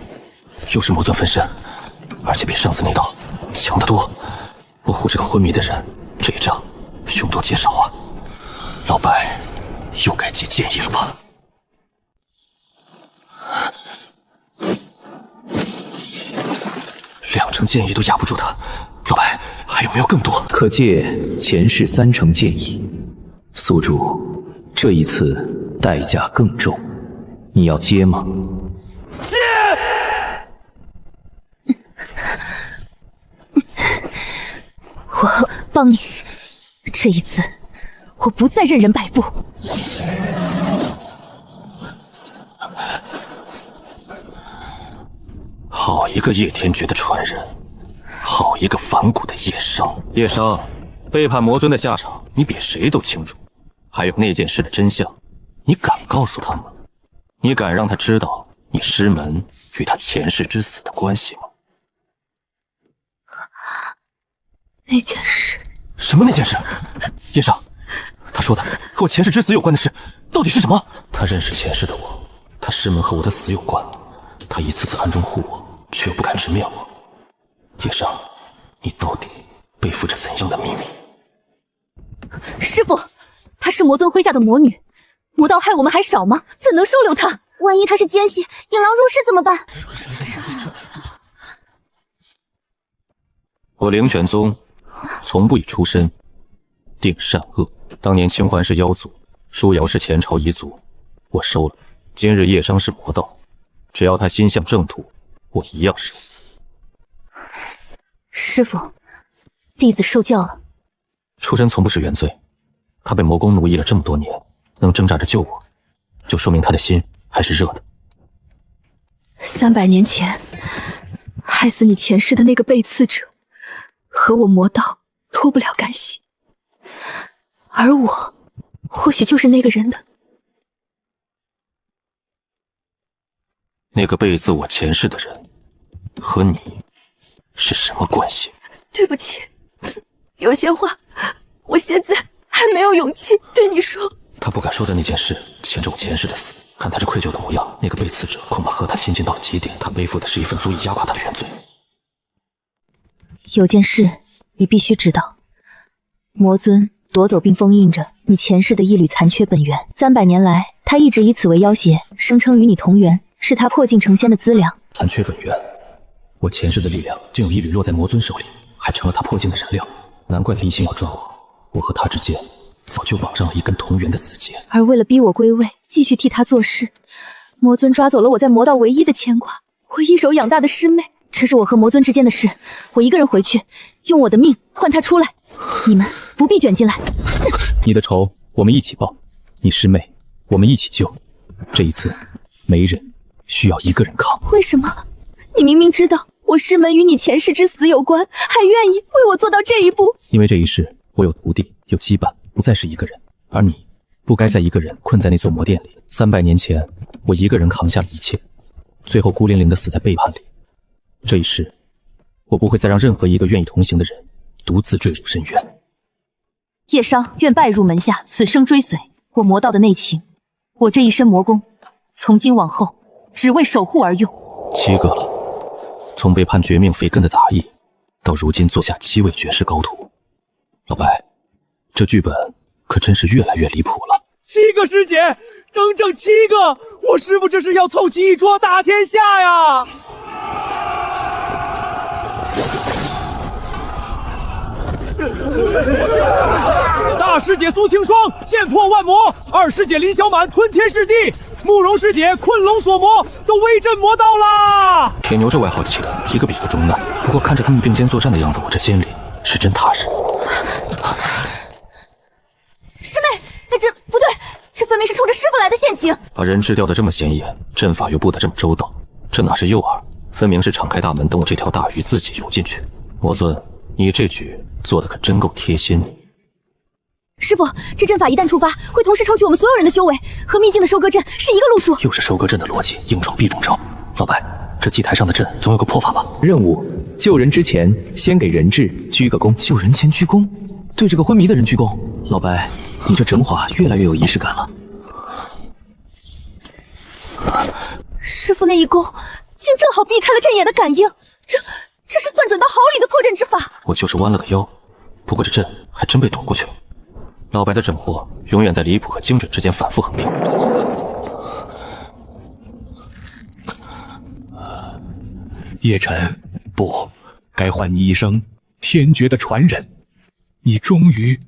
又是魔尊分身，而且比上次那道强得多。我护这个昏迷的人，这一仗凶多吉少啊！老白，又该接建议了吧？2成建议都压不住他，老白还有没有更多？可借前世3成建议。宿主，这一次代价更重，你要接吗？接！我帮你，这一次我不再任人摆布。好一个叶天绝的传人，好一个反骨的叶商。叶商，背叛魔尊的下场，你比谁都清楚。还有那件事的真相，你敢告诉他吗？你敢让他知道你师门与他前世之死的关系吗？那件事？什么那件事？叶商，他说的和我前世之死有关的事，到底是什么？他认识前世的我，他师门和我的死有关，他一次次暗中护我，却又不敢直面我。叶商，你到底背负着怎样的秘密？师父，她是魔尊麾下的魔女，魔道害我们还少吗？怎能收留她？万一她是奸细，引狼入室怎么办？我灵泉宗从不以出身定善恶。当年清环是妖族，舒瑶是前朝遗族，我收了。今日叶商是魔道，只要他心向正途，我一样收。师父，弟子受教了。出身从不是原罪，他被魔宫奴役了这么多年，能挣扎着救我，就说明他的心还是热的。300年前害死你前世的那个背刺者，和我魔道脱不了干系，而我或许就是那个人的。那个背刺我前世的人和你是什么关系？对不起，有些话我现在还没有勇气对你说。他不敢说的那件事，牵着我前世的死，看他这愧疚的模样，那个被刺者恐怕和他亲近到了极点，他背负的是一份足以压垮他的原罪。有件事你必须知道，魔尊夺走并封印着你前世的一缕残缺本源，300年来，他一直以此为要挟，声称与你同源，是他破镜成仙的资粮。残缺本源，我前世的力量竟有一缕落在魔尊手里，还成了他破镜的燃料，难怪他一心要抓我。我和他之间早就绑上了一根同源的死结，而为了逼我归位，继续替他做事，魔尊抓走了我在魔道唯一的牵挂，我一手养大的师妹。这是我和魔尊之间的事，我一个人回去，用我的命换他出来，你们不必卷进来。你的仇我们一起报，你师妹我们一起救。这一次没人需要一个人扛。为什么？你明明知道我师门与你前世之死有关，还愿意为我做到这一步？因为这一世我有徒弟，有羁绊，不再是一个人，而你不该再一个人困在那座魔殿里。300年前，我一个人扛下了一切，最后孤零零地死在背叛里。这一世，我不会再让任何一个愿意同行的人独自坠入深渊。叶商愿拜入门下，此生追随我魔道的内情。我这一身魔功，从今往后只为守护而用。7个了，从被判绝命肥根的杂役，到如今做下7位绝世高徒。老白，这剧本可真是越来越离谱了。7个师姐，整整7个！我师父这是要凑齐一桌打天下呀！大师姐苏清霜剑破万魔，二师姐林小满吞天噬地，慕容师姐困龙锁魔，都威震魔道啦！铁牛这外号起的一个比一个中难，不过看着他们并肩作战的样子，我这心里是真踏实。师妹，这不对，这分明是冲着师父来的陷阱。把人质吊得这么显眼，阵法又布得这么周到，这哪是诱饵，分明是敞开大门等我这条大鱼自己游进去。魔尊，你这局做的可真够贴心。师父，这阵法一旦触发，会同时抽取我们所有人的修为，和秘境的收割阵是一个路数。又是收割阵的逻辑，硬闯必中招。老白，这祭台上的阵总有个破法吧？任务：救人之前先给人质鞠个躬。救人前鞠躬？对这个昏迷的人鞠躬？老白，你这整法越来越有仪式感了。师父那一躬，竟正好避开了阵眼的感应，这是算准到毫厘的破阵之法。我就是弯了个腰，不过这阵还真被躲过去了。老白的阵活永远在离谱和精准之间反复横跳。叶晨，不，该唤你一声天绝的传人。你终于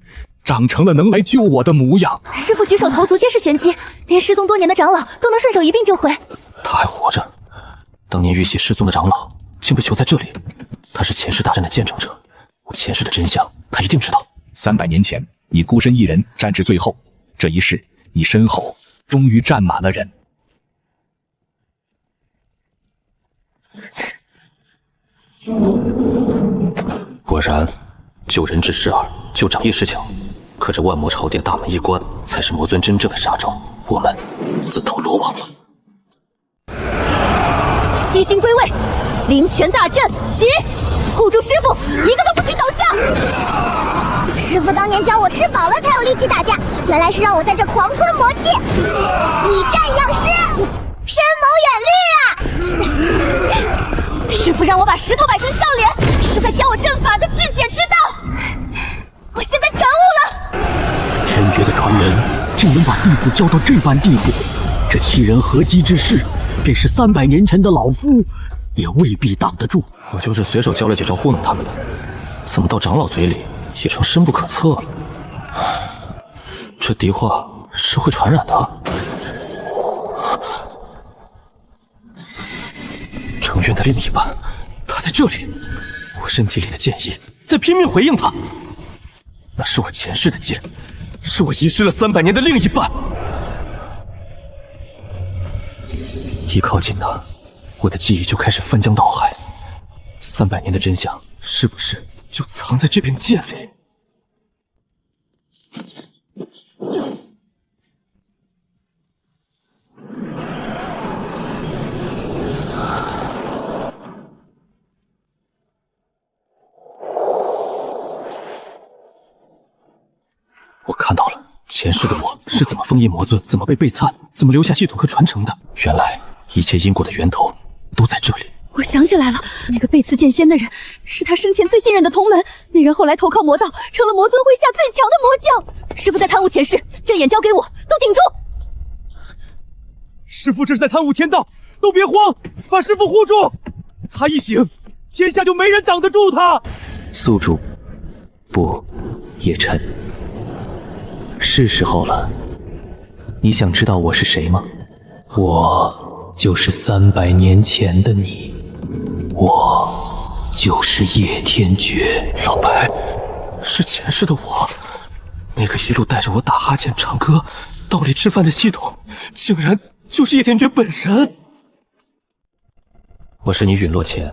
长成了能来救我的模样。师父举手投足皆是玄机，连失踪多年的长老都能顺手一并救回。他还活着，当年玉玺失踪的长老竟被囚在这里，他是前世大战的见证者，我前世的真相他一定知道。300年前，你孤身一人战至最后，这一世你身后终于站满了人。果然，救人质事耳，救长一时巧，可这万魔朝殿大门一关，才是魔尊真正的杀招，我们自投罗网了。七星归位，灵拳大阵起，护住师父，一个都不许倒下。师父当年教我吃饱了才有力气打架，原来是让我在这狂吞魔气，以战养师，深谋远虑啊！师父让我把石头摆成笑脸，是在教我阵法的至简之道。我现在全悟了。天绝的传人竟能把弟子教到这般地步，这7人合击之势，便是300年前的老夫也未必挡得住。我就是随手教了几招糊弄他们的，怎么到长老嘴里也成深不可测了？这敌话是会传染的。成渊的另一半，他在这里，我身体里的剑意在拼命回应他。那是我前世的剑，是我遗失了300年的另一半。一靠近他，我的记忆就开始翻江倒海。300年的真相，是不是就藏在这柄剑里？我看到了，前世的我是是怎么封印魔尊，怎么被背叛，怎么留下系统和传承的。原来一切因果的源头都在这里。我想起来了，那个背刺剑仙的人是他生前最信任的同门，那人后来投靠魔道，成了魔尊麾下最强的魔将。师傅在参悟前世，阵眼交给我，都顶住！师傅这是在参悟天道，都别慌，把师傅护住。他一醒，天下就没人挡得住他。宿主，不，叶晨，是时候了。你想知道我是谁吗？我就是300年前的你，我就是叶天绝。老白，是前世的我，那个一路带着我打哈欠、唱歌、道理吃饭的系统，竟然就是叶天绝本人。我是你陨落前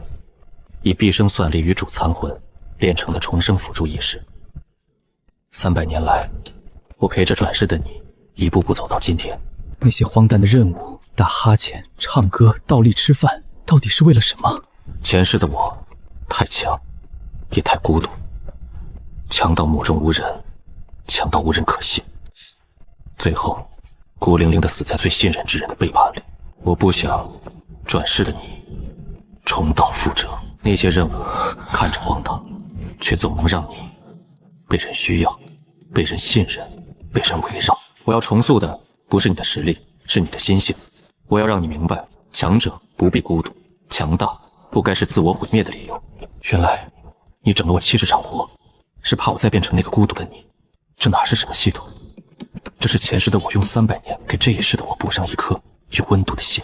以毕生算力与主残魂炼成的重生辅助意识。300年来，我陪着转世的你一步步走到今天。那些荒诞的任务，打哈欠、唱歌、倒立吃饭，到底是为了什么？前世的我太强，也太孤独，强到目中无人，强到无人可信，最后孤零零地死在最信任之人的背叛里。我不想转世的你重蹈覆辙。那些任务看着荒唐，却总能让你被人需要，被人信任，被人围绕。我要重塑的不是你的实力，是你的心性。我要让你明白，强者不必孤独，强大不该是自我毁灭的理由。原来你整了我70场活，是怕我再变成那个孤独的你。这哪是什么系统？这是前世的我用300年给这一世的我补上一颗有温度的心。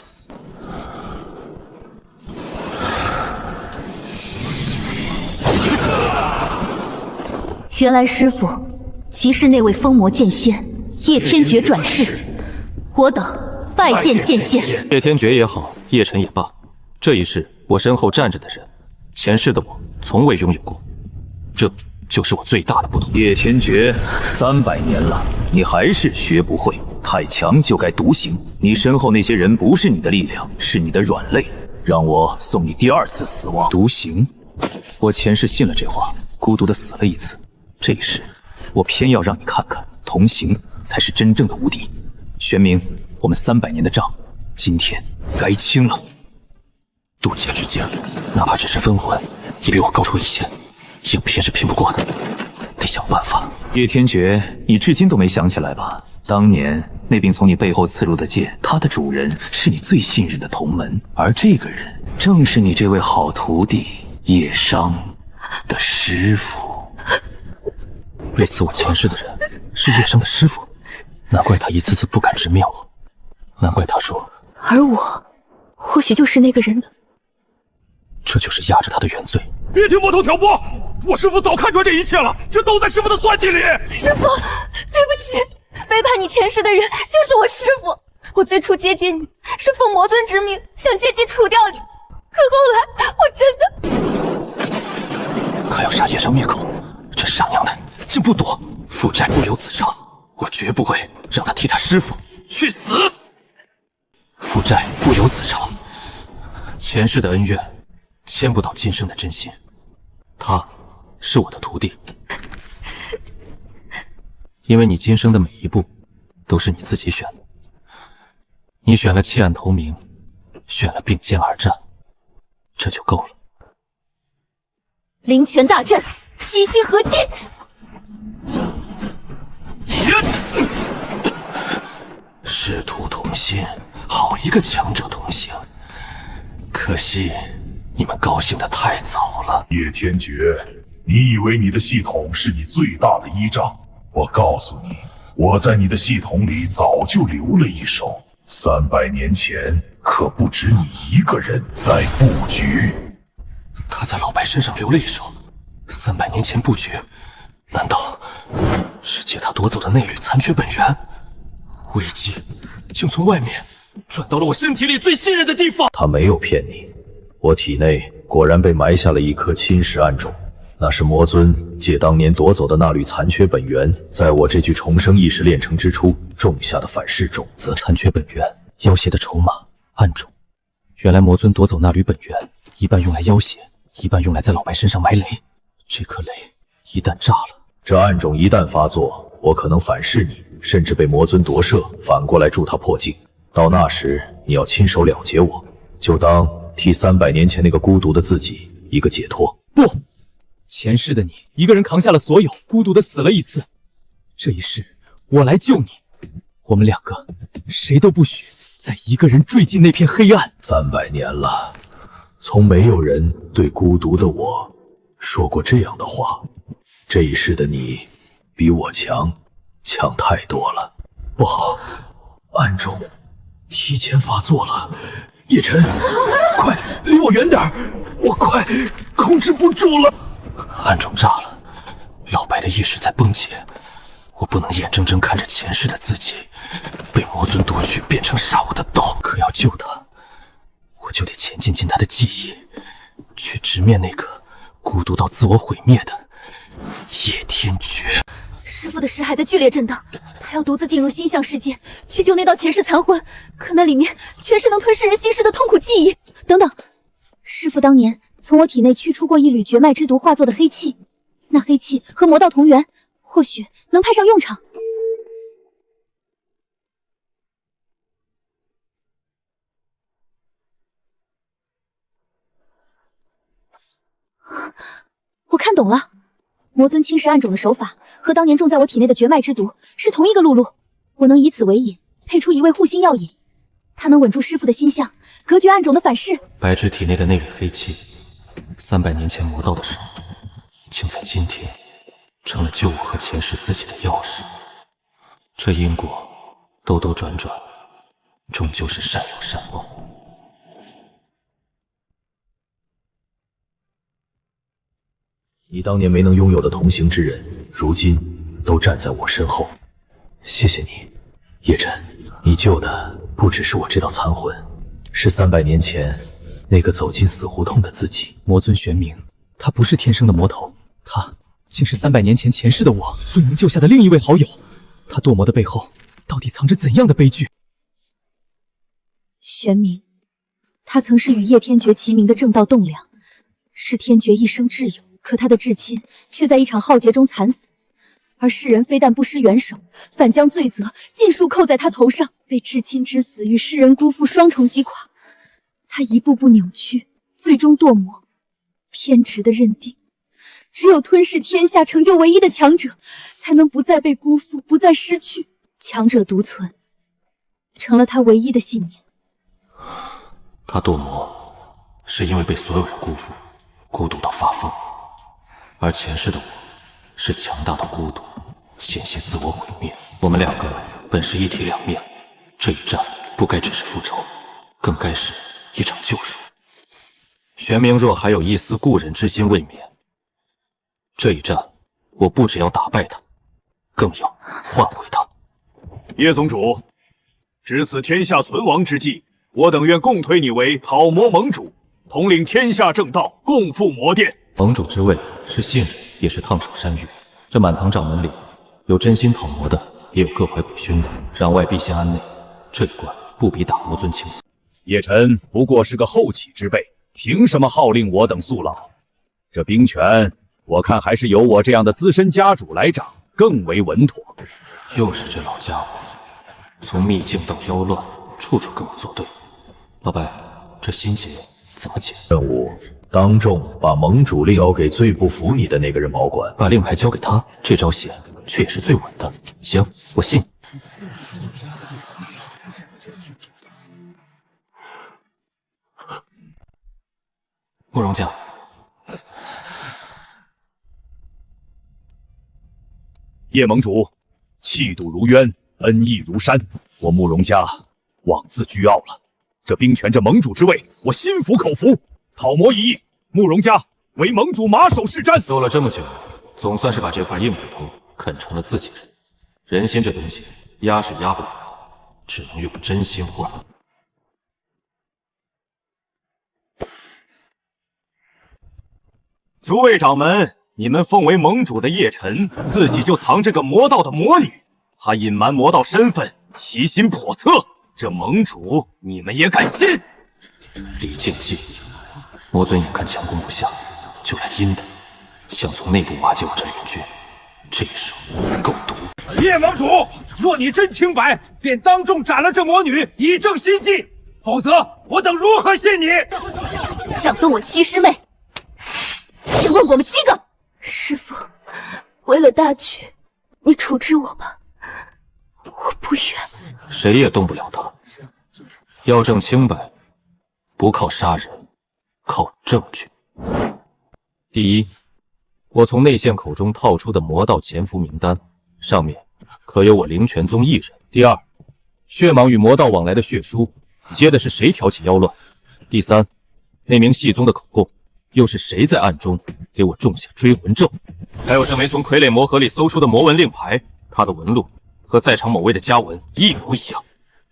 原来师傅即是那位封魔剑仙叶天绝转世，我等拜见剑仙。叶天绝也好，叶晨也罢，这一世我身后站着的人，前世的我从未拥有过，这就是我最大的不同。叶天绝，300年了，你还是学不会，太强就该独行。你身后那些人不是你的力量，是你的软肋，让我送你第2次死亡。独行？我前世信了这话，孤独的死了一次。这一世，我偏要让你看看，同行才是真正的无敌。玄冥，我们300年的账，今天该清了。渡劫之境，哪怕只是分魂，也比我高出一线，硬拼是拼不过的，得想办法。叶天绝，你至今都没想起来吧？当年那柄从你背后刺入的剑，它的主人是你最信任的同门，而这个人正是你这位好徒弟叶商的师傅。背刺我前世的人是叶商的师傅，难怪他一次次不敢直面我，难怪他说，而我或许就是那个人了。这就是压着他的原罪。别听魔头挑拨，我师父早看穿这一切了，这都在师父的算计里。师父，对不起，背叛你前世的人就是我师父。我最初接近你是奉魔尊之命，想借机除掉你，可后来我真的……他要杀叶商灭口，这傻娘的竟不躲，负债不留子偿，我绝不会让他替他师父去死。负债不留子偿，前世的恩怨牵不到今生的真心。他是我的徒弟，因为你今生的每一步都是你自己选的。你选了弃暗投明，选了并肩而战，这就够了。灵泉大阵，齐心合击。师徒同心，好一个强者同行。可惜你们高兴得太早了。叶天绝，你以为你的系统是你最大的依仗？我告诉你，我在你的系统里早就留了一手。300年前，可不止你一个人在布局。他在老白身上留了一手，300年前布局，难道是借他夺走的内律残缺本源？危机竟从外面转到了我身体里最信任的地方。他没有骗你，我体内果然被埋下了一颗侵蚀暗种，那是魔尊借当年夺走的那缕残缺本源，在我这具重生意识炼成之初种下的反噬种子。残缺本源，要挟的筹码，暗种。原来魔尊夺走那缕本源，一半用来要挟，一半用来在老白身上埋雷。这颗雷一旦炸了，这暗种一旦发作，我可能反噬你，甚至被魔尊夺舍，反过来助他破境。到那时，你要亲手了结我，就当替300年前那个孤独的自己一个解脱。不，前世的你一个人扛下了所有，孤独的死了一次。这一世，我来救你。我们两个谁都不许再一个人坠进那片黑暗。300年了，从没有人对孤独的我说过这样的话。这一世的你比我强太多了。不好，暗中提前发作了。叶晨，快离我远点，我快控制不住了。暗中炸了，老白的意识在崩解，我不能眼睁睁看着前世的自己被魔尊夺去，变成杀我的刀。可要救他，我就得潜进他的记忆，去直面那个孤独到自我毁灭的叶天绝。师父的尸还在剧烈震荡，他要独自进入心象世界，去救那道前世残魂。可那里面全是能吞噬人心事的痛苦记忆。等等，师父当年从我体内驱出过一缕绝脉之毒化作的黑气，那黑气和魔道同源，或许能派上用场。我看懂了。魔尊侵蚀暗种的手法和当年种在我体内的绝脉之毒是同一个路路，我能以此为引，配出一味护心药引，它能稳住师父的心象，隔绝暗种的反噬。白芝体内的那缕黑气，300年前魔道的手，竟在今天成了救我和前世自己的钥匙。这因果兜兜转转，终究是善有善报。你当年没能拥有的同行之人，如今都站在我身后。谢谢你，叶晨，你救的不只是我这道残魂，是300年前那个走进死胡同的自己。魔尊玄冥，他不是天生的魔头，他竟是300年前前世的我未能救下的另一位好友。他堕魔的背后，到底藏着怎样的悲剧？玄冥，他曾是与叶天绝齐名的正道栋梁，是天绝一生挚友。可他的至亲却在一场浩劫中惨死，而世人非但不施援手，反将罪责尽数扣在他头上，被至亲之死与世人辜负双重击垮。他一步步扭曲，最终堕魔，偏执的认定，只有吞噬天下、成就唯一的强者，才能不再被辜负，不再失去。强者独存，成了他唯一的信念。他堕魔是因为被所有人辜负，孤独到发疯。而前世的我，是强大的孤独，险些自我毁灭。我们两个本是一体两面，这一战不该只是复仇，更该是一场救赎。玄冥若还有一丝故人之心未泯，这一战我不只要打败他，更要换回他。叶宗主，值此天下存亡之际，我等愿共推你为讨魔盟主，统领天下正道，共赴魔殿。盟主之位是信任，也是烫手山芋。这满堂掌门里，有真心讨魔的，也有各怀鬼胸的。让外必先安内，这一关不比打魔尊轻松。叶晨不过是个后起之辈，凭什么号令我等速老？这兵权，我看还是由我这样的资深家主来掌更为稳妥。又是这老家伙，从秘境到妖乱，处处跟我作对。老白，这心结怎么解？任务当众把盟主令交给最不服你的那个人保管，把令牌交给他，这招险却也是最稳的。行，我信。慕容家，叶盟主，气度如渊，恩义如山，我慕容家枉自倨傲了。这兵权，这盟主之位，我心服口服。讨魔一役，慕容家为盟主马首是瞻。斗了这么久，总算是把这块硬骨头啃成了自己人。人心这东西，压是压不服的，只能用真心换。诸位掌门，你们奉为盟主的叶晨，自己就藏着个魔道的魔女，她隐瞒魔道身份，其心叵测。这盟主，你们也敢信？李靖计，魔尊眼看强攻不下，就来阴的，想从内部瓦解我这联军。这一手够毒。叶盟主，若你真清白，便当众斩了这魔女，以正心迹。否则，我等如何信你？想动我七师妹，先问我们7个。师父，为了大局，你处置我吧，我不愿。谁也动不了他。要证清白，不靠杀人，靠证据。第一，我从内线口中套出的魔道潜伏名单，上面可有我灵泉宗一人。第二，血蟒与魔道往来的血书，接的是谁挑起妖乱？第三，那名系宗的口供，又是谁在暗中给我种下追魂咒？还有这枚从傀儡魔盒里搜出的魔纹令牌，它的纹路和在场某位的家纹一模一样。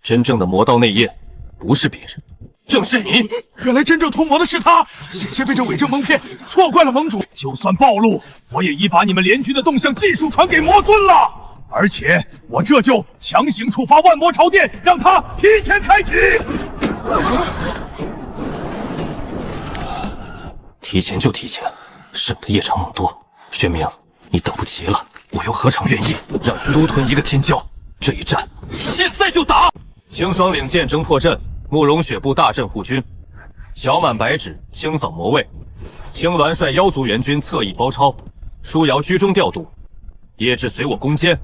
真正的魔道内验，不是别人，正是你。原来真正屠魔的是他，险些被这伪证蒙骗，错怪了盟主。就算暴露，我也已把你们联军的动向技术传给魔尊了。而且我这就强行触发万魔朝殿，让他提前开启。提前就提前，省得夜长梦多。玄冥，你等不及了，我又何尝愿意让你独吞一个天骄？这一战，现在就打！青霜领剑征破阵，慕容雪部大阵护军，小满白纸清扫魔卫，青鸾率妖族援军侧翼包抄，舒瑶居中调度，叶志随我攻坚。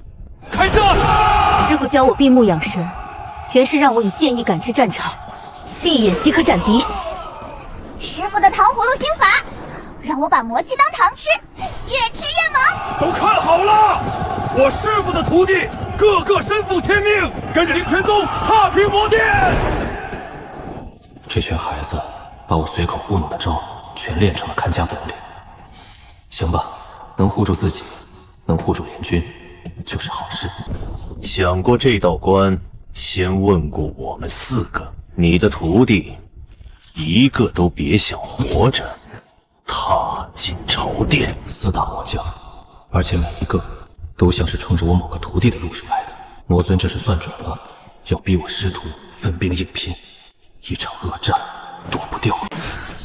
开战！师父教我闭目养神，原是让我以剑意感知战场，闭眼即可斩敌。师傅的糖葫芦心法，让我把魔气当糖吃，越吃越猛。都看好了，我师傅的徒弟个个身负天命，跟着灵泉宗踏平魔殿。这群孩子把我随口糊弄的招全练成了看家本领。行吧，能护住自己，能护住联军，就是好事。想过这道关，先问过我们4个，你的徒弟一个都别想活着踏进朝殿。4大魔将，而且每一个都像是冲着我某个徒弟的路数来的。魔尊这是算准了，要逼我师徒分兵硬拼，一场恶战躲不掉。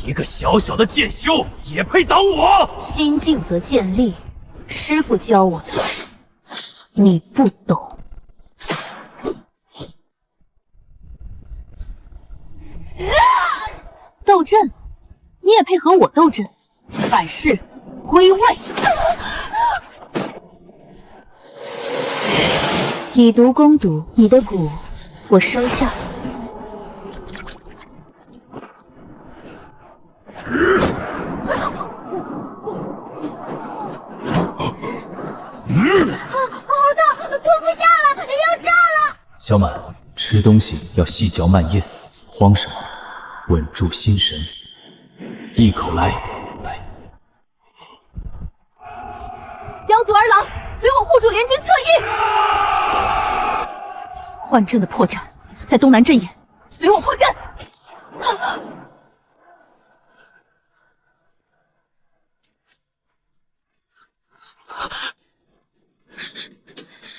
一个小小的剑修也配挡我？心静则见利，师父教我的，你不懂。斗阵，你也配和我斗阵？百事归位。以毒攻毒，你的蛊我收下。好痛，吞不下了，要炸了！小满，吃东西要细嚼慢咽，慌什么？稳住心神，一口来。妖族儿郎，随我护住联军侧翼。换阵的破绽在东南阵眼，随我破阵。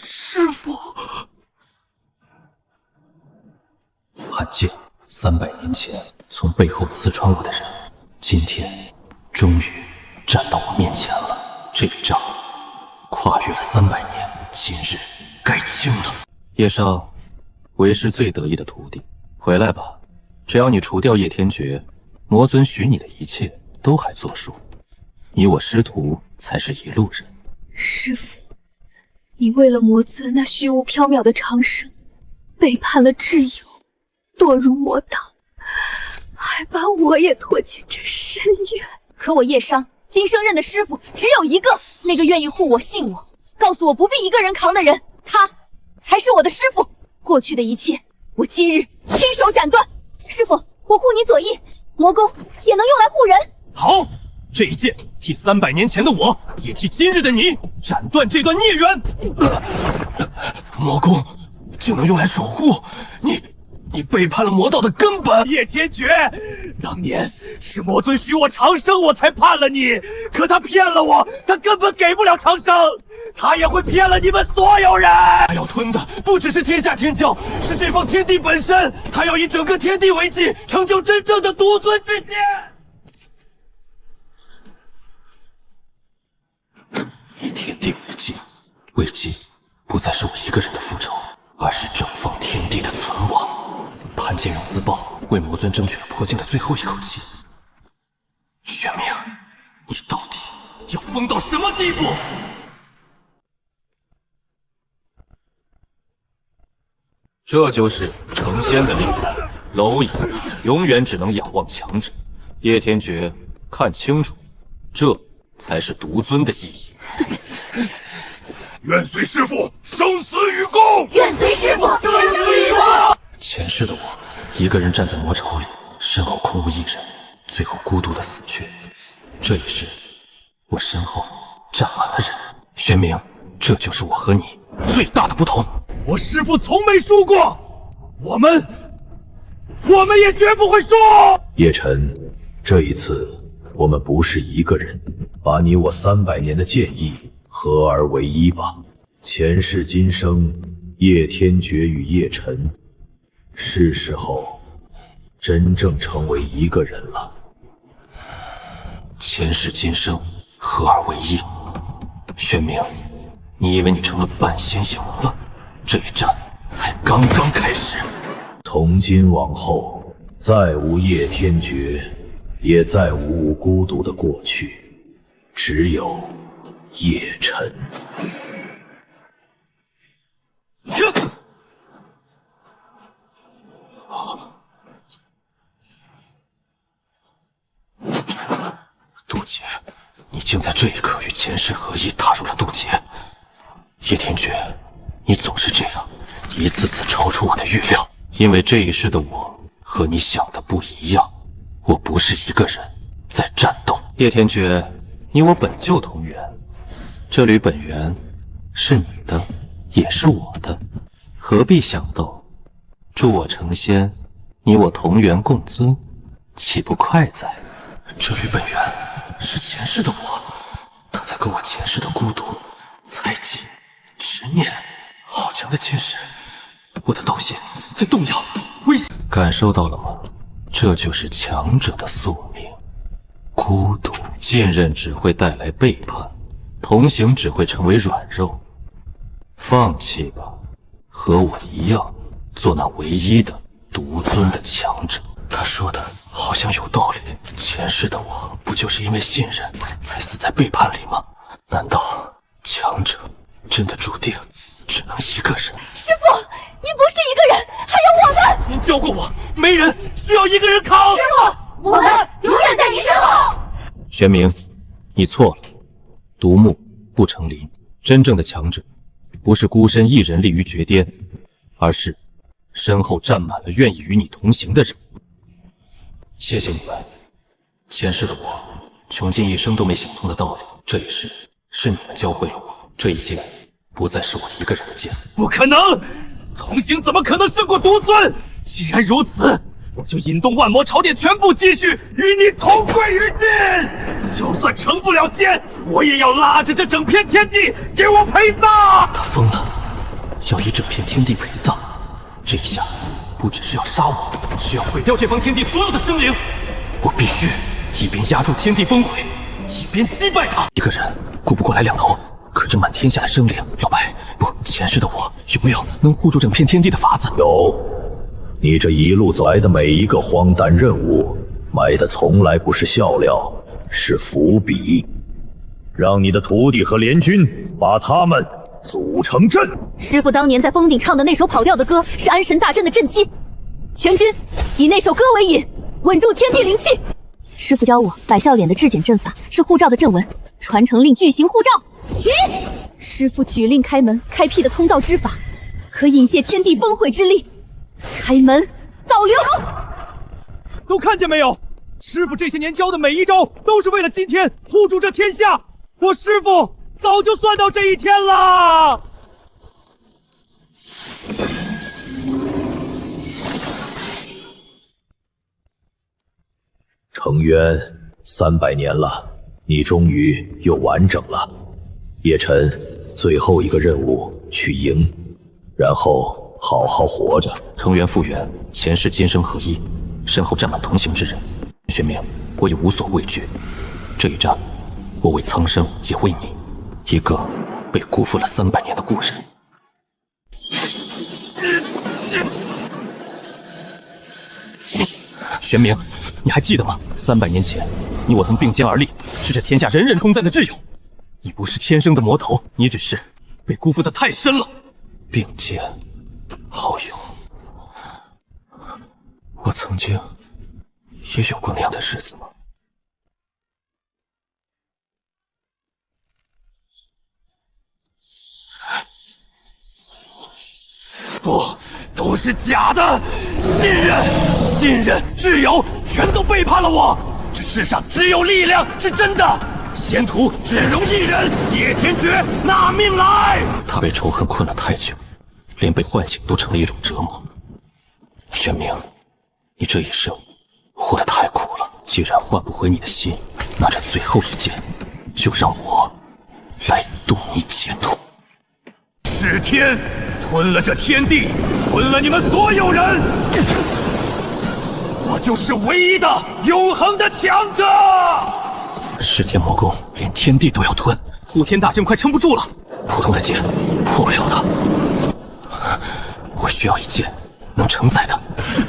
师父，罕见，300年前从背后刺穿我的人，今天终于站到我面前了。这笔账跨越了300年，今日该清了。叶少，为师最得意的徒弟，回来吧。只要你除掉叶天绝，魔尊许你的一切都还作数。你我师徒才是一路人。师父，你为了魔尊那虚无缥缈的长生，背叛了挚友，堕入魔道，还把我也拖进这深渊。可我叶商今生认的师父只有一个，那个愿意护我、信我，告诉我不必一个人扛的人，他才是我的师父。过去的一切，我今日亲手斩断。师父，我护你左翼，魔功也能用来护人。好，这一剑替300年前的我，也替今日的你斩断这段孽缘。魔功就能用来守护你背叛了魔道的根本。叶天绝，当年是魔尊许我长生，我才叛了你。可他骗了我，他根本给不了长生，他也会骗了你们所有人。他要吞的不只是天下天骄，是这方天地本身。他要以整个天地为祭，成就真正的独尊之仙。以天地为祭，为祭不不再是我一个人的复仇，而是整方天地的存亡。潘建勇自爆，为魔尊争取了破境的最后一口气。玄冥，你到底要疯到什么地步？这就是成仙的力量。蝼蚁永远只能仰望强者。叶天觉，看清楚，这才是独尊的意义。愿随师父生死与共！愿随师父生死与共！前世的我，一个人站在魔巢里，身后空无一人，最后孤独的死去。这一世，我身后站满了人。玄冥，这就是我和你最大的不同。我师父从没输过，我们也绝不会输。叶晨，这一次我们不是一个人，把你我300年的剑意合而为一吧。前世今生，叶天觉与叶晨，是时候真正成为一个人了。前世今生，合而为一。玄冥，你以为你成了半仙赢了？这一战才刚刚开始。从今往后，再无叶天觉，也再无孤独的过去，只有叶晨。渡劫，你竟在这一刻与前世合一，踏入了渡劫。叶天觉，你总是这样，一次次超出我的预料。因为这一世的我和你想的不一样，我不是一个人在战斗。叶天觉，你我本就同源，这缕本源是你的，也是我的，何必想斗？助我成仙，你我同源共尊，岂不快哉？这缕本源是前世的我，他在跟我前世的孤独、猜忌、执念，好强的前世。我的道线在动摇，危险！感受到了吗？这就是强者的宿命，孤独。信任只会带来背叛，同行只会成为软弱。放弃吧，和我一样，做那唯一的独尊的强者。他说的好像有道理，前世的我不就是因为信任才死在背叛里吗？难道强者真的注定只能一个人？师父，你不是一个人，还有我们。您教过我，没人需要一个人扛。师父，我们永远在你身后。玄冥，你错了，独木不成林。真正的强者，不是孤身一人立于绝巅，而是身后站满了愿意与你同行的人。谢谢你们，前世的我穷尽一生都没想通的道理，这一世是你们教会了我。这一剑不再是我一个人的剑。不可能，同行怎么可能胜过独尊？既然如此，我就引动万魔朝殿全部积蓄，与你同归于尽。就算成不了仙，我也要拉着这整片天地给我陪葬。他疯了，要以整片天地陪葬。这一下不只是要杀我，是要毁掉这方天地所有的生灵。我必须一边压住天地崩溃，一边击败他。一个人顾不过来两头，可这满天下的生灵，老白，不，前世的我有没有能护住整片天地的法子？有，你这一路走来的每一个荒诞任务，埋的从来不是笑料，是伏笔。让你的徒弟和联军把他们组成阵。师父当年在峰顶唱的那首跑调的歌，是安神大阵的阵基。全军以那首歌为引，稳住天地灵气。师父教我，百笑脸的至简阵法是护罩的阵纹，传承令巨型护罩。起！师父举令开门，开辟的通道之法，可引泄天地崩溃之力。开门，导流。都看见没有？师父这些年教的每一招，都是为了今天护住这天下。我师父早就算到这一天了。成渊，300年了，你终于又完整了。叶晨，最后一个任务去赢，然后好好活着。成元复原，前世今生合一，身后站满同行之人。玄冥，我也无所畏惧。这一战，我为苍生，也为你，一个被辜负了300年的故人。玄冥，你还记得吗？300年前，你我曾并肩而立，是这天下人人称赞的挚友。你不是天生的魔头，你只是被辜负的太深了。并肩好友，我曾经也有过那样的日子吗？不，都是假的！信任、挚友，全都背叛了我。这世上只有力量是真的。仙途只容一人，叶天绝拿命来！他被仇恨困了太久，连被唤醒都成了一种折磨。玄冥，你这一生活得太苦了。既然换不回你的心，那这最后一剑，就让我来渡你解脱。是天吞了这天地，吞了你们所有人，我就是唯一的永恒的强者。噬天魔功连天地都要吞，护天大阵快撑不住了。普通的剑破不了它，我需要一剑能承载的，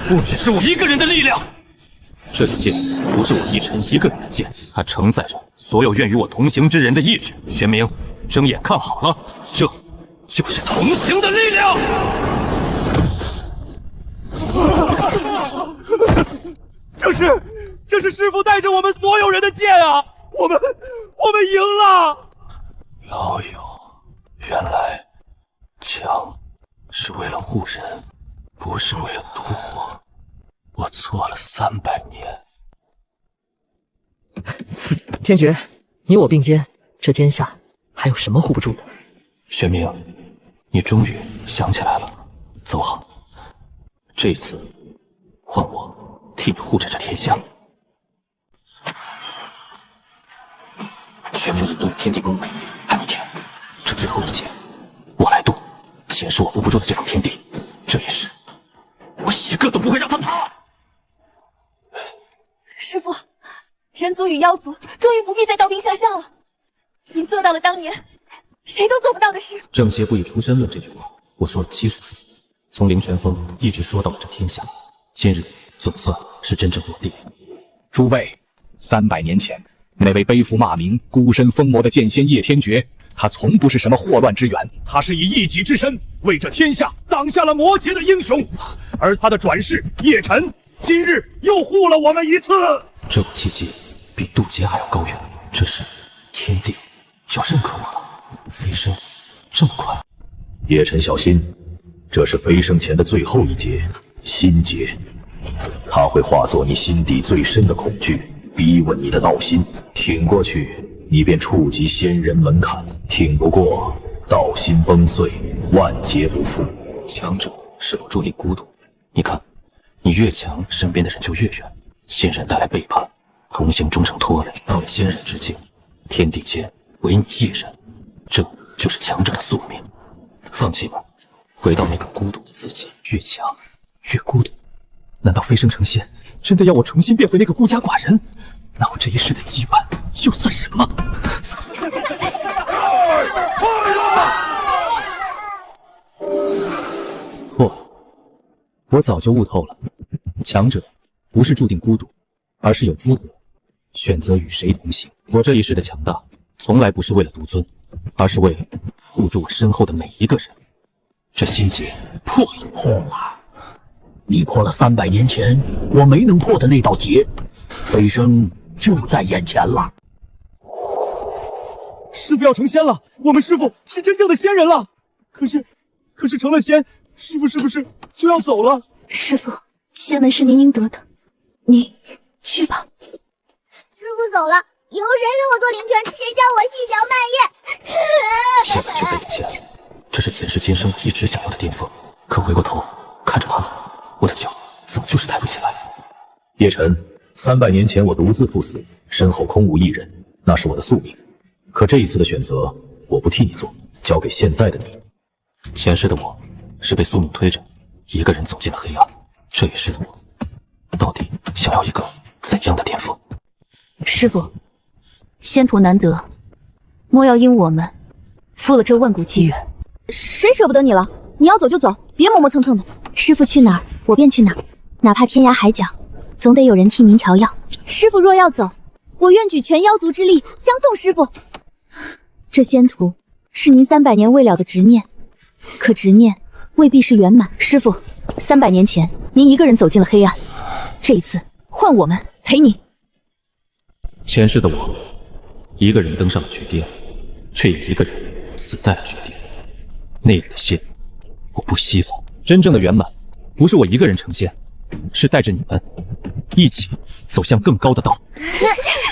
不只是我一个人的力量。这一剑不是我一尘一个人的剑，它承载着所有愿与我同行之人的意志。玄冥，睁眼看好了，这就是同行的力量。这是师父带着我们所有人的剑啊！我们赢了！老友，原来枪是为了护人，不是为了独活。我错了300年。天绝，你我并肩，这天下还有什么护不住的？玄冥，你终于想起来了。走好，这次换我替你护着这天下。玄冥引动天地功还没停，这最后一剑我来渡，前世我护不住的这方天地，这一世我一个都不会让他塌。师父，人族与妖族终于不必再刀兵相向了，您做到了当年谁都做不到的事。正邪不以出身论这句话，我说了70次，从灵泉峰一直说到了这天下，今日总算是真正落地。诸位，300年前那位背负骂名、孤身封魔的剑仙叶天绝，他从不是什么祸乱之源，他是以一己之身为这天下挡下了魔劫的英雄。而他的转世叶辰，今日又护了我们一次。这个契机比渡劫还要高远，这是天地要认可我了。飞升这么快，叶辰小心，这是飞升前的最后一劫，心劫，它会化作你心底最深的恐惧，逼问你的道心，挺过去，你便触及仙人门槛；挺不过，道心崩碎，万劫不复。强者是否注定孤独？你看，你越强，身边的人就越远。仙人带来背叛，同行终成拖累。到了仙人之境，天地间唯你一人，这就是强者的宿命。放弃吧，回到那个孤独的自己。越强越孤独。难道飞升成仙，真的要我重新变回那个孤家寡人？那我这一世的羁绊又算什么？错了，我早就悟透了，强者不是注定孤独，而是有资格选择与谁同行。我这一世的强大，从来不是为了独尊，而是为了护住我身后的每一个人。这心结破了，破了！你破了300年前我没能破的那道结，飞升就在眼前了。师父要成仙了，我们师父是真正的仙人了。可是成了仙，师父是不是就要走了？师父，仙门是您应得的，你去吧。师父走了，以后谁给我做灵泉，谁叫我细嚼慢咽。仙门就在眼前，这是前世今生一直想要的巅峰。可回过头看着他们，我的脚怎么就是抬不起来？叶辰，300年前我独自赴死，身后空无一人，那是我的宿命。可这一次的选择，我不替你做，交给现在的你。前世的我是被宿命推着，一个人走进了黑暗。这一世的我，到底想要一个怎样的巅峰？师父，仙途难得，莫要因我们负了这万古机缘。谁舍不得你了？你要走就走，别磨磨蹭蹭的。师父去哪儿，我便去哪儿，哪怕天涯海角，总得有人替您调药。师傅若要走，我愿举全妖族之力相送师傅。这仙途是您300年未了的执念，可执念未必是圆满。师傅，300年前您一个人走进了黑暗，这一次换我们陪你。前世的我，一个人登上了绝巅，却也一个人死在了绝巅。那样的仙，我不稀罕。真正的圆满，不是我一个人成仙，是带着你们一起走向更高的道。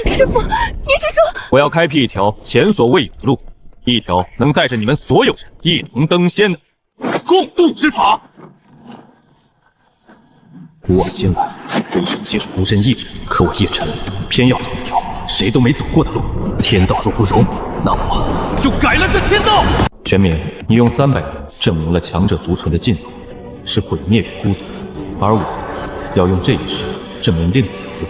师傅，您是说我要开辟一条前所未有的路，一条能带着你们所有人一同登仙的共度之法。我进来非是接受孤身一人，可我叶晨偏要走一条谁都没走过的路，天道若不容，那我就改了这天道。玄冥，你用300年证明了强者独存的进路是毁灭与孤独，而我要用这一世证明另一条路，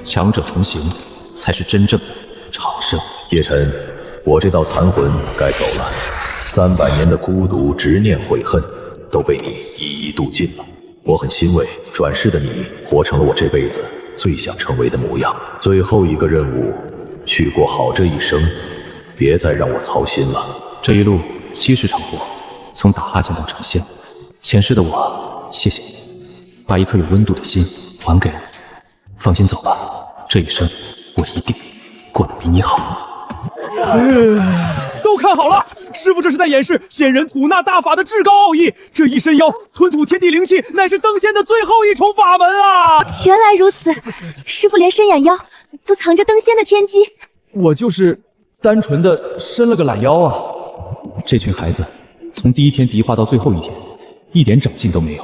强者同行才是真正的长生。叶晨，我这道残魂该走了，300年的孤独、执念、悔恨都被你一一度尽了。我很欣慰，转世的你活成了我这辈子最想成为的模样。最后一个任务，去过好这一生，别再让我操心了。这一路70场活，从打哈欠到成仙，前世的我，谢谢你，把一颗有温度的心还给了你。放心走吧，这一生我一定过得比你好。都看好了，师傅这是在演示仙人吐纳大法的至高奥义。这一身妖吞吐天地灵气，乃是登仙的最后一重法门啊！原来如此，师傅连身养妖都藏着登仙的天机。我就是单纯的伸了个懒腰啊。这群孩子从第一天敌化到最后一天，一点长进都没有。